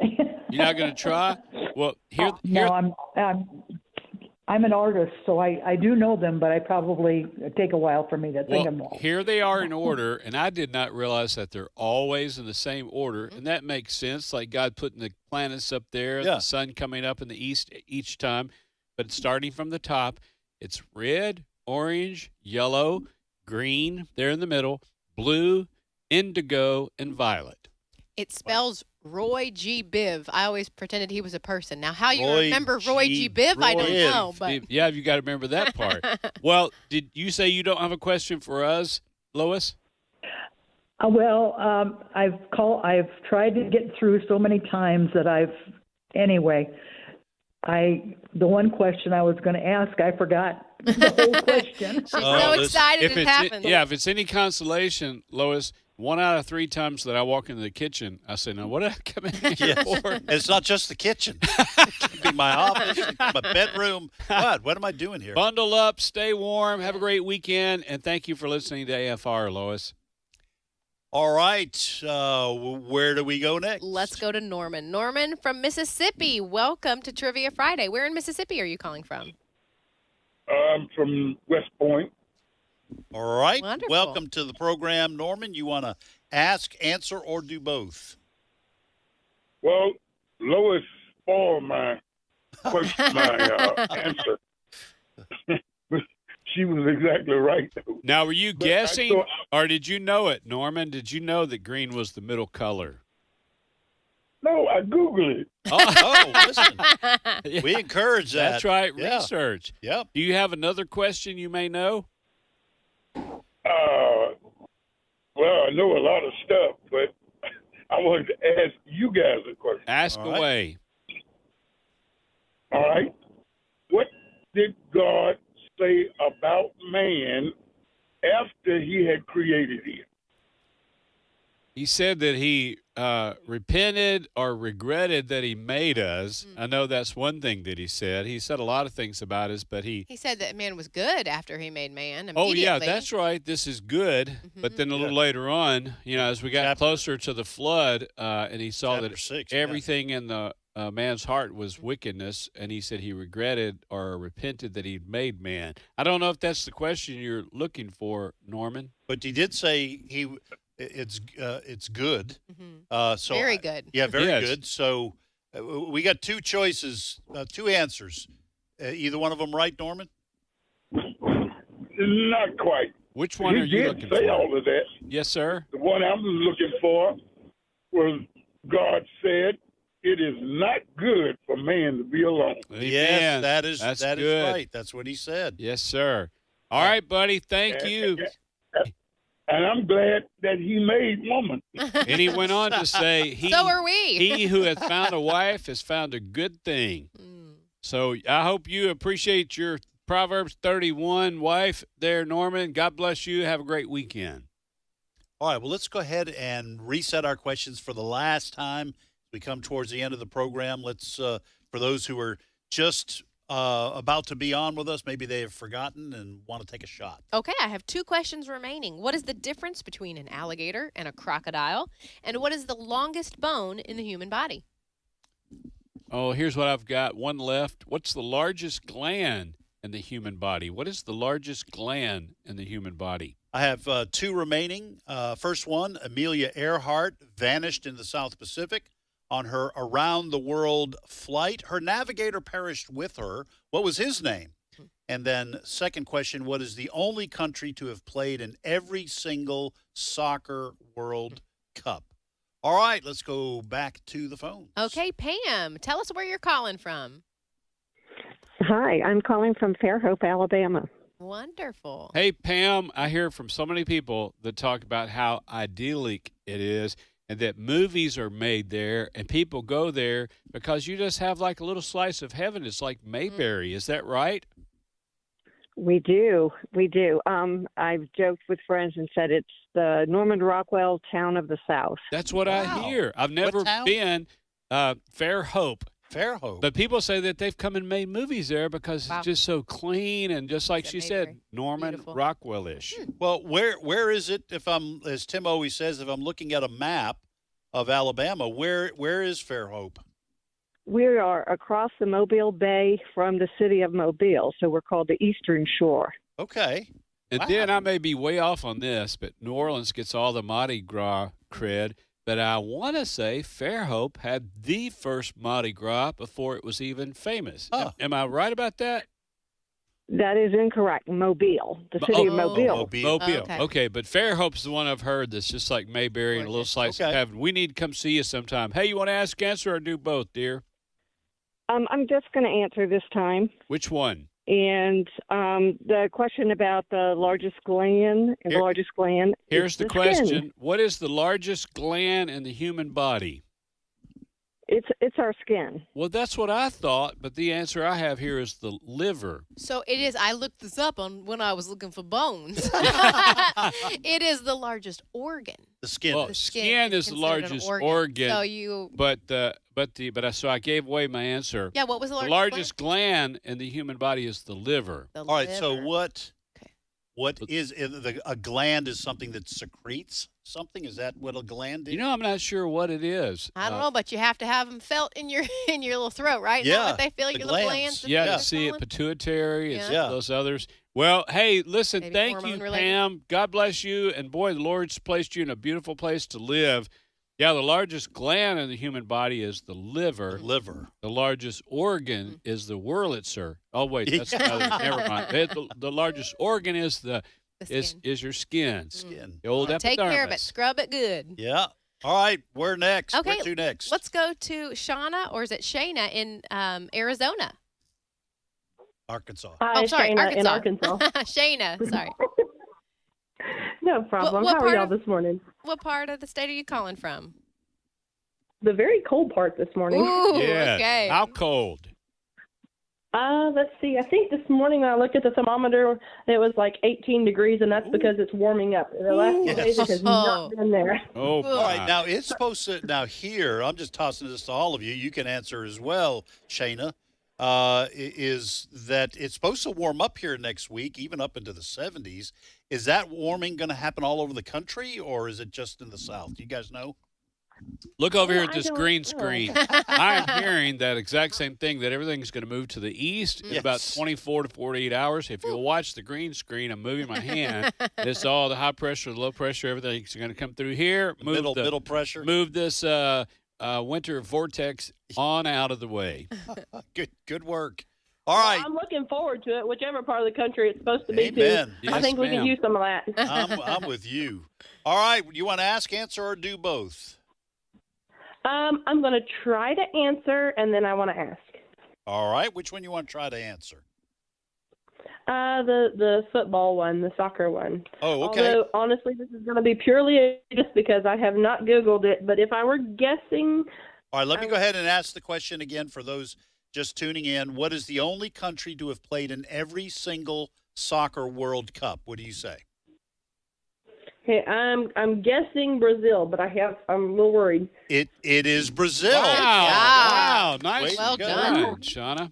You're not going to try? Well, here. No, I'm an artist, so I do know them, but I probably take a while for me to think of them all. Here they are in order, and I did not realize that they're always in the same order, and that makes sense, like God putting the planets up there, the sun coming up in the east each time, but starting from the top, it's red, orange, yellow, green, there in the middle, blue, indigo, and violet. It spells Roy G. Biv. I always pretended he was a person. Now, how you Roy remember Roy G. Biv, I don't know. But Yeah, you got to remember that part. Well, did you say you don't have a question for us, Lois? I've tried to get through so many times that anyway. The one question I was going to ask, I forgot the whole question. She's so excited it happened. Yeah, if it's any consolation, Lois, 1 out of 3 times that I walk into the kitchen, I say, now, what did I come in here for? And it's not just the kitchen. It can be my office, it can be my bedroom. What am I doing here? Bundle up, stay warm, have a great weekend, and thank you for listening to AFR, Lois. All right. Where do we go next? Let's go to Norman. Norman from Mississippi. Welcome to Trivia Friday. Where in Mississippi are you calling from? I'm from West Point. All right. Wonderful. Welcome to the program, Norman. You want to ask, answer, or do both? Well, Lois spoiled my question, my answer. She was exactly right. Now, were you guessing, or did you know it, Norman? Did you know that green was the middle color? No, I Googled it. Oh, listen. We encourage that. That's right, Yeah. research. Yep. Do you have another question you may know? Well, I know a lot of stuff, but I wanted to ask you guys a question. Ask away. All right. What did God say about man after he had created him? He said that he repented or regretted that he made us. I know that's one thing that he said. He said a lot of things about us, but he said that man was good after he made man. Oh, yeah, that's right. This is good. Mm-hmm. But then a little later on, as we got closer to the flood, and he saw that 6, everything in the man's heart was wickedness, and he said he regretted or repented that he'd made man. I don't know if that's the question you're looking for, Norman. But he did say it's good. So very good. Yeah, very good. So we got two choices, two answers. Either one of them right, Norman? Not quite. Which one are you looking for? He did say all of that. Yes, sir. The one I'm looking for was God said, "It is not good for man to be alone." Yes, that is good. right. That's what he said. Yes, sir. All right, buddy. Thank you. And I'm glad that he made woman. And he went on to say, so are we. He who hath found a wife has found a good thing. So I hope you appreciate your Proverbs 31 wife there, Norman. God bless you. Have a great weekend. All right, well, let's go ahead and reset our questions for the last time. As we come towards the end of the program, let's, for those who are just about to be on with us, maybe they have forgotten and want to take a shot. Okay, I have 2 questions remaining. What is the difference between an alligator and a crocodile? And what is the longest bone in the human body? Oh, here's what I've got. One left. What's the largest gland in the human body? What is the largest gland in the human body? I have 2 remaining. First one, Amelia Earhart vanished in the South Pacific on her around-the-world flight. Her navigator perished with her. What was his name? And then second question, what is the only country to have played in every single soccer World Cup? All right, let's go back to the phone. Okay, Pam, tell us where you're calling from. Hi, I'm calling from Fairhope, Alabama. Wonderful. Hey, Pam, I hear from so many people that talk about how idyllic it is and that movies are made there and people go there because you just have like a little slice of heaven. It's like Mayberry. Is that right? We do. I've joked with friends and said it's the Norman Rockwell town of the South. That's what I hear. I've never been. Fairhope. Fairhope. But people say that they've come and made movies there because it's just so clean and just like she said, Norman Rockwell-ish. Well, where is it? If I'm, as Tim always says, if I'm looking at a map of Alabama, where is Fairhope? We are across the Mobile Bay from the city of Mobile, so we're called the Eastern Shore. Okay. And then I may be way off on this, but New Orleans gets all the Mardi Gras cred. But I want to say Fairhope had the first Mardi Gras before it was even famous. Am I right about that? That is incorrect. Mobile, the city of Mobile. Mobile. Okay, but Fairhope's the one I've heard that's just like Mayberry and a little slice of heaven. We need to come see you sometime. Hey, you want to ask, answer, or do both, dear? I'm just going to answer this time. Which one? And the question about the largest gland and the largest gland. Here's the question. Skin. What is the largest gland in the human body? It's our skin. Well, that's what I thought, but the answer I have here is the liver. So it is. I looked this up on when I was looking for bones. It is the largest organ. The skin. Well, The skin is the largest organ. So you. So I gave away my answer. Yeah. What was the largest? The largest gland in the human body is the liver. All right. So what is a gland? Is something that secretes something? Is that what a gland is? You know, I'm not sure what it is. I don't know, but you have to have them felt in your little throat, right? Yeah, What they feel your little glands. Yeah, to see it, pituitary and those others. Well, hey, listen, Maybe thank you, hormone-related. Pam. God bless you. And boy, the Lord's placed you in a beautiful place to live. Yeah, the largest gland in the human body is the liver. The largest organ is the Wurlitzer. Oh wait, that's another. Never mind. The largest organ is is your skin. The old epidermis. Take care of it. Scrub it good. Yeah. All right. We're next. Okay. Where to next? Let's go to Shauna, or is it Shayna in Arizona? Arkansas. Oh, sorry, Shayna Arkansas. in Arkansas. Shayna, sorry. No problem. What How are part y'all of- this morning? What part of the state are you calling from? The very cold part this morning. Ooh, Yeah. okay. How cold? Let's see. I think this morning when I looked at the thermometer, it was like 18 degrees, and that's because it's warming up. The last few days it has not been there. All right. Now, it's supposed to, now here, I'm just tossing this to all of you. You can answer as well, Shayna, is that it's supposed to warm up here next week, even up into the 70s. Is that warming going to happen all over the country, or is it just in the South? Do you guys know? Look over here at this green screen. I'm hearing that exact same thing, that everything's going to move to the east in about 24 to 48 hours. If you'll watch the green screen, I'm moving my hand. This all the high pressure, the low pressure, everything's going to come through here. Middle pressure. Move this winter vortex on out of the way. Good work. All right. I'm looking forward to it, whichever part of the country it's supposed to be Amen. to. I think we can use some of that. I'm with you. All right. You want to ask, answer, or do both? I'm going to try to answer, and then I want to ask. All right. Which one you want to try to answer? The football one, the soccer one. Oh, okay. Although, honestly, this is going to be purely just because I have not Googled it. But if I were guessing... All right, let me go ahead and ask the question again for those just tuning in. What is the only country to have played in every single soccer World Cup? What do you say? Okay, I'm guessing Brazil, but I'm a little worried. It is Brazil. Wow. Nice. Well done, Shauna.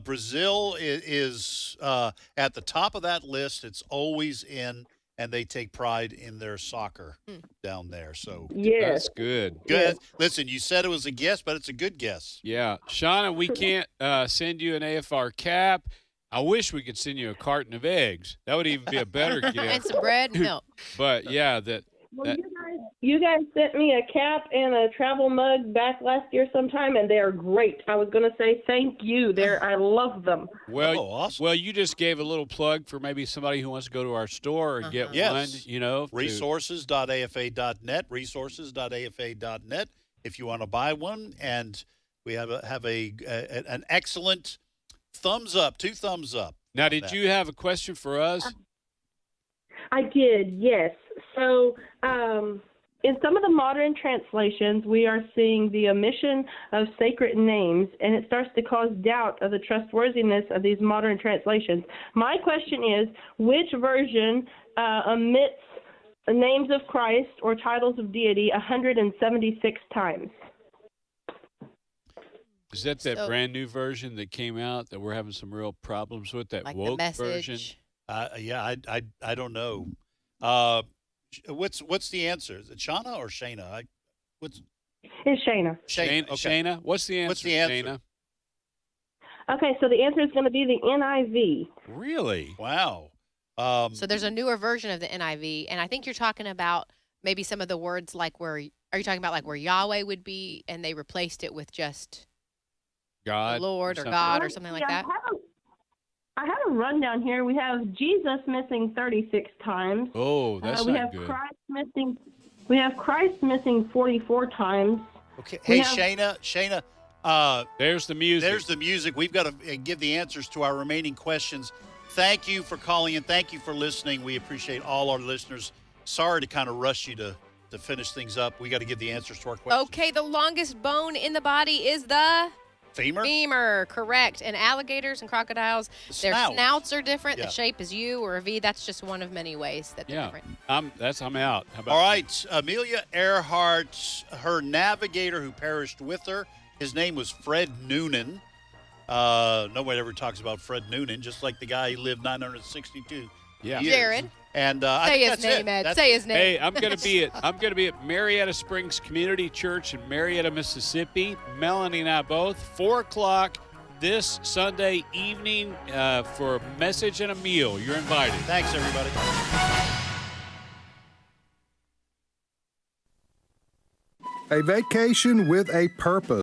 Brazil is at the top of that list. It's always in, and they take pride in their soccer down there. So That's good. Good. Listen, you said it was a guess, but it's a good guess. Yeah. Shauna, we can't send you an AFR cap. I wish we could send you a carton of eggs. That would even be a better gift. And some bread and milk. But, yeah, Well, you guys sent me a cap and a travel mug back last year sometime, and they are great. I was going to say thank you. I love them. Well, awesome. Well, you just gave a little plug for maybe somebody who wants to go to our store and get one, you know. Resources.afa.net, resources.afa.net if you want to buy one. And we have an excellent thumbs up, 2 thumbs up. Now, did you have a question for us? I did, yes. So in some of the modern translations, we are seeing the omission of sacred names, and it starts to cause doubt of the trustworthiness of these modern translations. My question is, which version omits the names of Christ or titles of deity 176 times? Is that brand new version that came out that we're having some real problems with, that like woke the message version? Yeah, I don't know. What's the answer? Is it Shauna or Shayna? It's Shayna. Shayna. Okay. Shayna, what's the answer? What's the answer? Shayna? Okay, so the answer is going to be the NIV. Really? Wow. So there's a newer version of the NIV, and I think you're talking about maybe some of the words like are you talking about like where Yahweh would be, and they replaced it with just God, Lord or God or something like that? I have a rundown here. We have Jesus missing 36 times. Oh, that's not good. We have Christ missing 44 times. Okay. Hey, Shayna. There's the music. There's the music. We've got to give the answers to our remaining questions. Thank you for calling in. Thank you for listening. We appreciate all our listeners. Sorry to kind of rush you to finish things up. We got to give the answers to our questions. Okay, the longest bone in the body is the femur. Femur, correct. And alligators and crocodiles, their snouts are different. Yeah. The shape is U or a V. That's just one of many ways that they're different. I'm out. How about all right, Amelia Earhart, her navigator who perished with her, his name was Fred Noonan. Nobody ever talks about Fred Noonan, just like the guy who lived 962 years. Jared. And say his name, Ed. Say his name. Hey, I'm gonna be at Marietta Springs Community Church in Marietta, Mississippi. Melanie and I both 4:00 this Sunday evening for a message and a meal. You're invited. Thanks, everybody. A vacation with a purpose.